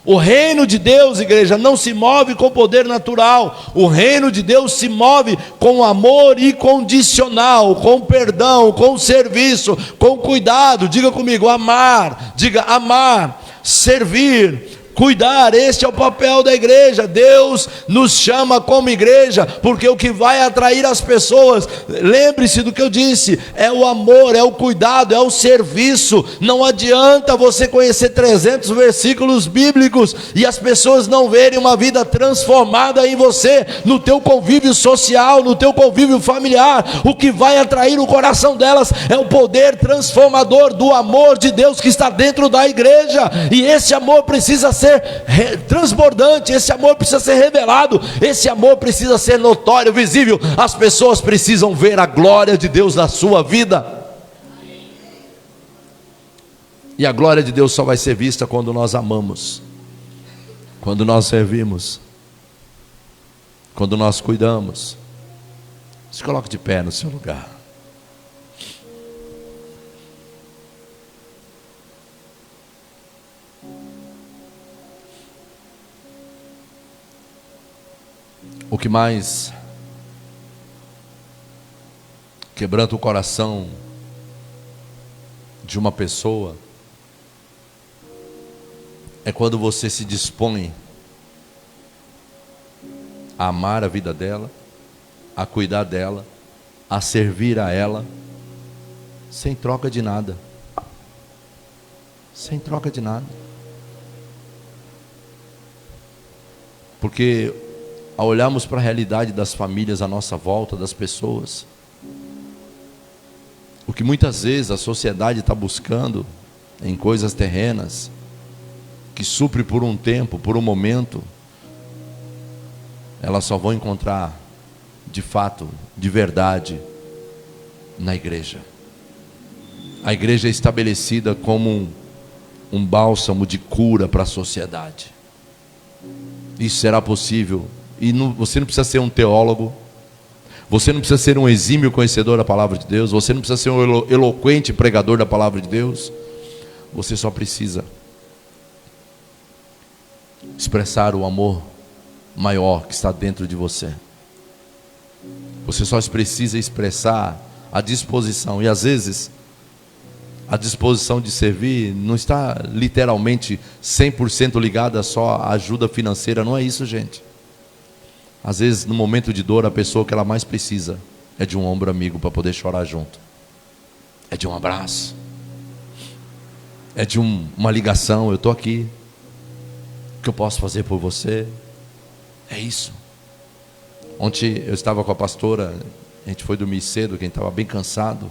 O reino de Deus, igreja, não se move com poder natural. O reino de Deus se move com amor incondicional, com perdão, com serviço, com cuidado. Diga comigo, amar. Diga amar, servir, cuidar. Este é o papel da igreja. Deus nos chama como igreja, porque o que vai atrair as pessoas, lembre-se do que eu disse, é o amor, é o cuidado, é o serviço. Não adianta você conhecer 300 versículos bíblicos e as pessoas não verem uma vida transformada em você, no teu convívio social, no teu convívio familiar. O que vai atrair o coração delas é o poder transformador do amor de Deus que está dentro da igreja, e esse amor precisa ser transbordante, esse amor precisa ser revelado, esse amor precisa ser notório, visível. As pessoas precisam ver a glória de Deus na sua vida. E a glória de Deus só vai ser vista quando nós amamos, quando nós servimos, quando nós cuidamos. Se coloque de pé no seu lugar. O que mais quebranta o coração de uma pessoa é quando você se dispõe a amar a vida dela, a cuidar dela, a servir a ela, sem troca de nada. Sem troca de nada. Porque ao olharmos para a realidade das famílias à nossa volta, das pessoas, o que muitas vezes a sociedade está buscando em coisas terrenas, que supre por um tempo, por um momento, elas só vão encontrar de fato, de verdade, na igreja. A igreja é estabelecida como um bálsamo de cura para a sociedade. Isso será possível. E você não precisa ser um teólogo, você não precisa ser um exímio conhecedor da palavra de Deus, você não precisa ser um eloquente pregador da palavra de Deus. Você só precisa expressar o amor maior que está dentro de você. Você só precisa expressar a disposição. E às vezes a disposição de servir não está literalmente 100% ligada só à ajuda financeira. Não é isso, gente. Às vezes, no momento de dor, a pessoa que ela mais precisa é de um ombro amigo para poder chorar junto, é de um abraço, é de uma ligação. Eu estou aqui, o que eu posso fazer por você? É isso. Ontem eu estava com a pastora, a gente foi dormir cedo, quem estava bem cansado,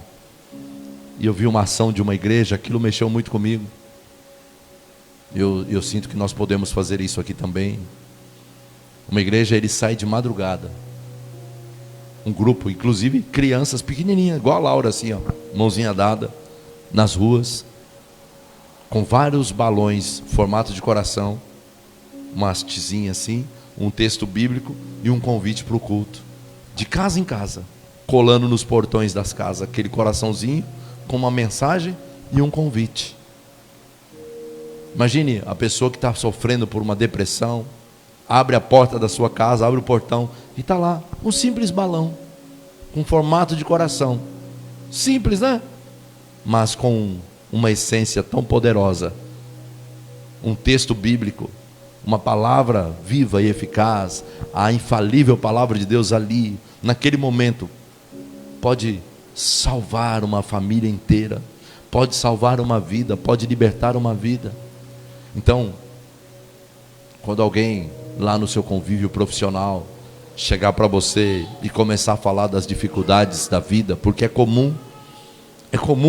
e eu vi uma ação de uma igreja, aquilo mexeu muito comigo. Eu sinto que nós podemos fazer isso aqui também. Uma igreja, ele sai de madrugada, um grupo, inclusive crianças pequenininhas, igual a Laura assim, ó, mãozinha dada, nas ruas, com vários balões, formato de coração, uma hastezinha assim, um texto bíblico e um convite para o culto, de casa em casa, colando nos portões das casas, aquele coraçãozinho com uma mensagem e um convite. Imagine a pessoa que está sofrendo por uma depressão, abre a porta da sua casa, abre o portão e está lá um simples balão com formato de coração, simples, né? Mas com uma essência tão poderosa, um texto bíblico, uma palavra viva e eficaz, a infalível palavra de Deus ali, naquele momento, pode salvar uma família inteira, pode salvar uma vida, pode libertar uma vida. Então, quando alguém lá no seu convívio profissional chegar para você e começar a falar das dificuldades da vida, porque é comum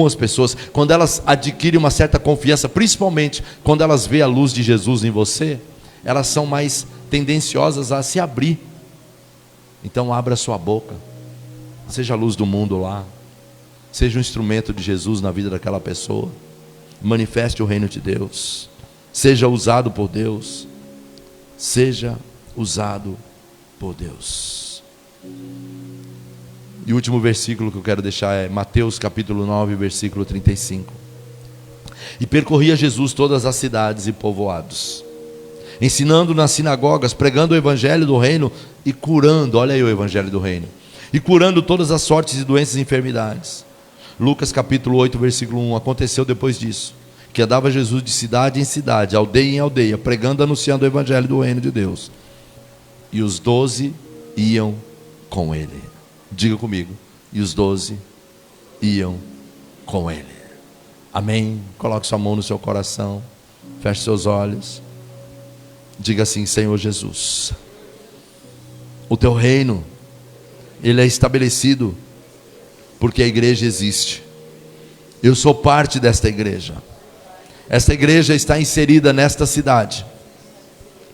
as pessoas, quando elas adquirem uma certa confiança, principalmente quando elas veem a luz de Jesus em você, elas são mais tendenciosas a se abrir. Então abra sua boca, seja a luz do mundo lá, seja um instrumento de Jesus na vida daquela pessoa, manifeste o reino de Deus, seja usado por Deus. seja usado por Deus. E o último versículo que eu quero deixar é Mateus capítulo 9, versículo 35. E percorria Jesus todas as cidades e povoados, ensinando nas sinagogas, pregando o evangelho do reino e curando, olha aí o evangelho do reino, e curando todas as sortes de doenças e enfermidades. Lucas capítulo 8, versículo 1. Aconteceu depois disso, que andava Jesus de cidade em cidade, aldeia em aldeia, pregando, anunciando o evangelho do reino de Deus. E os 12 iam com ele. Diga comigo, e os 12 iam com ele. Amém? Coloque sua mão no seu coração, feche seus olhos, diga assim: Senhor Jesus, o teu reino, ele é estabelecido porque a igreja existe. Eu sou parte desta igreja. Esta igreja está inserida nesta cidade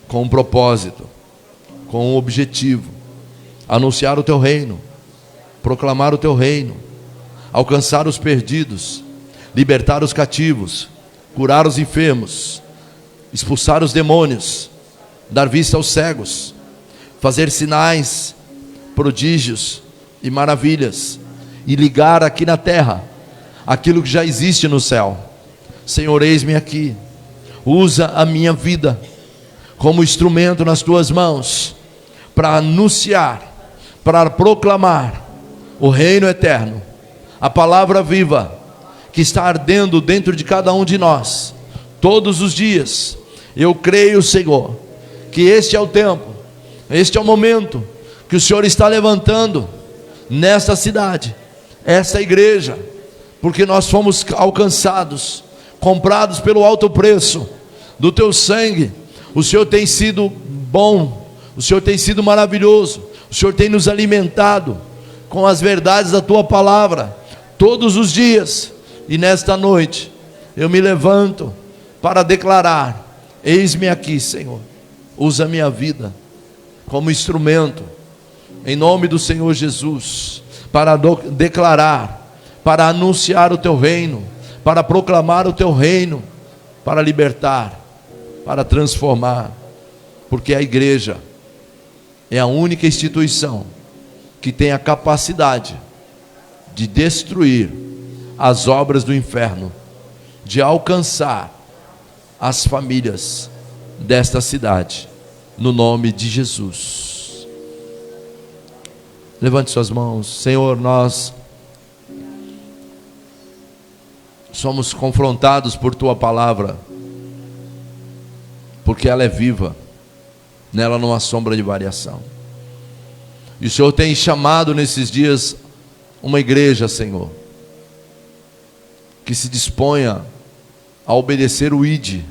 com um propósito, com um objetivo: anunciar o teu reino, proclamar o teu reino, alcançar os perdidos, libertar os cativos, curar os enfermos, expulsar os demônios, dar vista aos cegos, fazer sinais, prodígios e maravilhas, e ligar aqui na terra aquilo que já existe no céu. Senhor, eis-me aqui, usa a minha vida como instrumento nas tuas mãos, para anunciar, para proclamar o reino eterno, a palavra viva que está ardendo dentro de cada um de nós, todos os dias. Eu creio, Senhor, que este é o tempo, este é o momento que o Senhor está levantando nesta cidade, esta igreja, porque nós fomos alcançados, comprados pelo alto preço do teu sangue. O Senhor tem sido bom, o Senhor tem sido maravilhoso, o Senhor tem nos alimentado com as verdades da tua palavra todos os dias. E nesta noite eu me levanto para declarar: eis-me aqui, Senhor, usa a minha vida como instrumento, em nome do Senhor Jesus, para declarar, para anunciar o teu reino, para proclamar o teu reino, para libertar, para transformar, porque a igreja é a única instituição que tem a capacidade de destruir as obras do inferno, de alcançar as famílias desta cidade, no nome de Jesus. Levante suas mãos. Senhor, nós somos confrontados por tua palavra, porque ela é viva, nela não há sombra de variação. E o Senhor tem chamado nesses dias uma igreja, Senhor, que se disponha a obedecer o ID,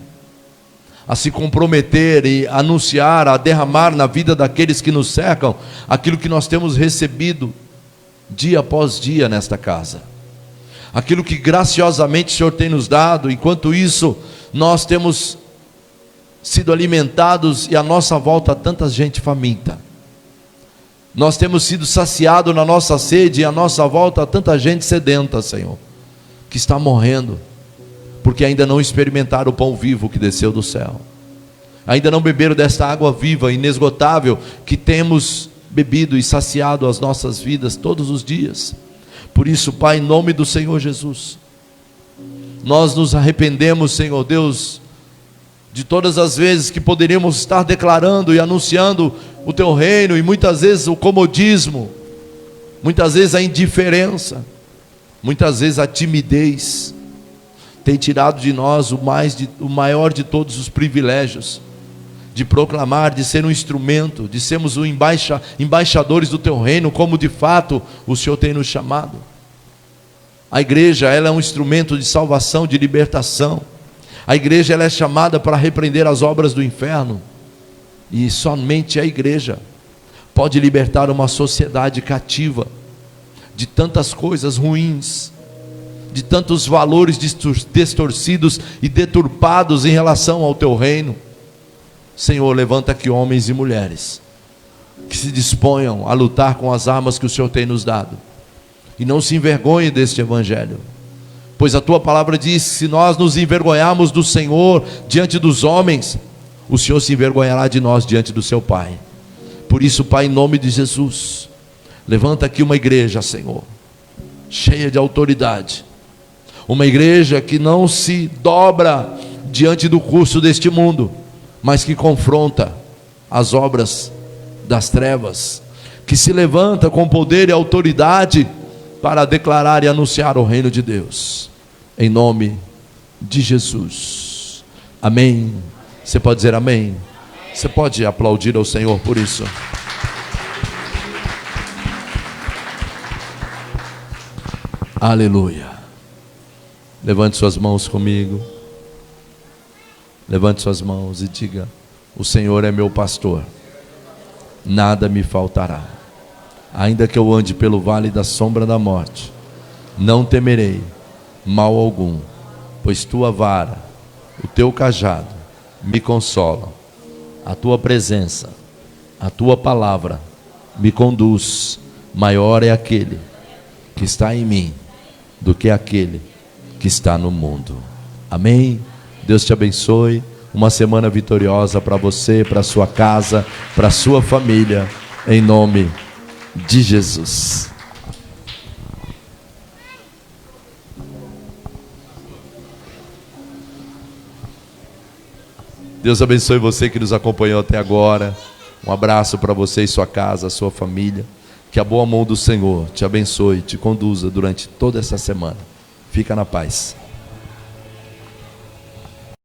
a se comprometer e anunciar, a derramar na vida daqueles que nos cercam aquilo que nós temos recebido dia após dia nesta casa, aquilo que graciosamente o Senhor tem nos dado. Enquanto isso, nós temos sido alimentados e à nossa volta tanta gente faminta. Nós temos sido saciados na nossa sede e à nossa volta tanta gente sedenta, Senhor, que está morrendo, porque ainda não experimentaram o pão vivo que desceu do céu, ainda não beberam desta água viva, inesgotável, que temos bebido e saciado as nossas vidas todos os dias. Por isso, Pai, em nome do Senhor Jesus, nós nos arrependemos, Senhor Deus, de todas as vezes que poderíamos estar declarando e anunciando o teu reino, e muitas vezes o comodismo, muitas vezes a indiferença, muitas vezes a timidez tem tirado de nós o maior de todos os privilégios, de proclamar, de ser um instrumento, de sermos embaixadores do teu reino, como de fato o Senhor tem nos chamado. A igreja, ela é um instrumento de salvação, de libertação. A igreja, ela é chamada para repreender as obras do inferno, e somente a igreja pode libertar uma sociedade cativa de tantas coisas ruins, de tantos valores distorcidos e deturpados em relação ao teu reino. Senhor, levanta aqui homens e mulheres que se disponham a lutar com as armas que o Senhor tem nos dado, e não se envergonhe deste evangelho, pois a tua palavra diz que se nós nos envergonharmos do Senhor diante dos homens, o Senhor se envergonhará de nós diante do seu Pai. Por isso, Pai, em nome de Jesus, levanta aqui uma igreja, Senhor, cheia de autoridade, uma igreja que não se dobra diante do curso deste mundo, mas que confronta as obras das trevas, que se levanta com poder e autoridade para declarar e anunciar o reino de Deus, em nome de Jesus. Amém. Você pode dizer amém? Você pode aplaudir ao Senhor por isso. Aleluia. Levante suas mãos comigo. Levante suas mãos e diga: o Senhor é meu pastor, nada me faltará. Ainda que eu ande pelo vale da sombra da morte, não temerei mal algum, pois tua vara, o teu cajado me consolam. A tua presença, a tua palavra me conduz. Maior é aquele que está em mim do que aquele que está no mundo. Amém? Deus te abençoe. Uma semana vitoriosa para você, para sua casa, para sua família, em nome de Jesus. Deus abençoe você que nos acompanhou até agora. Um abraço para você e sua casa, sua família. Que a boa mão do Senhor te abençoe, te conduza durante toda essa semana. Fica na paz.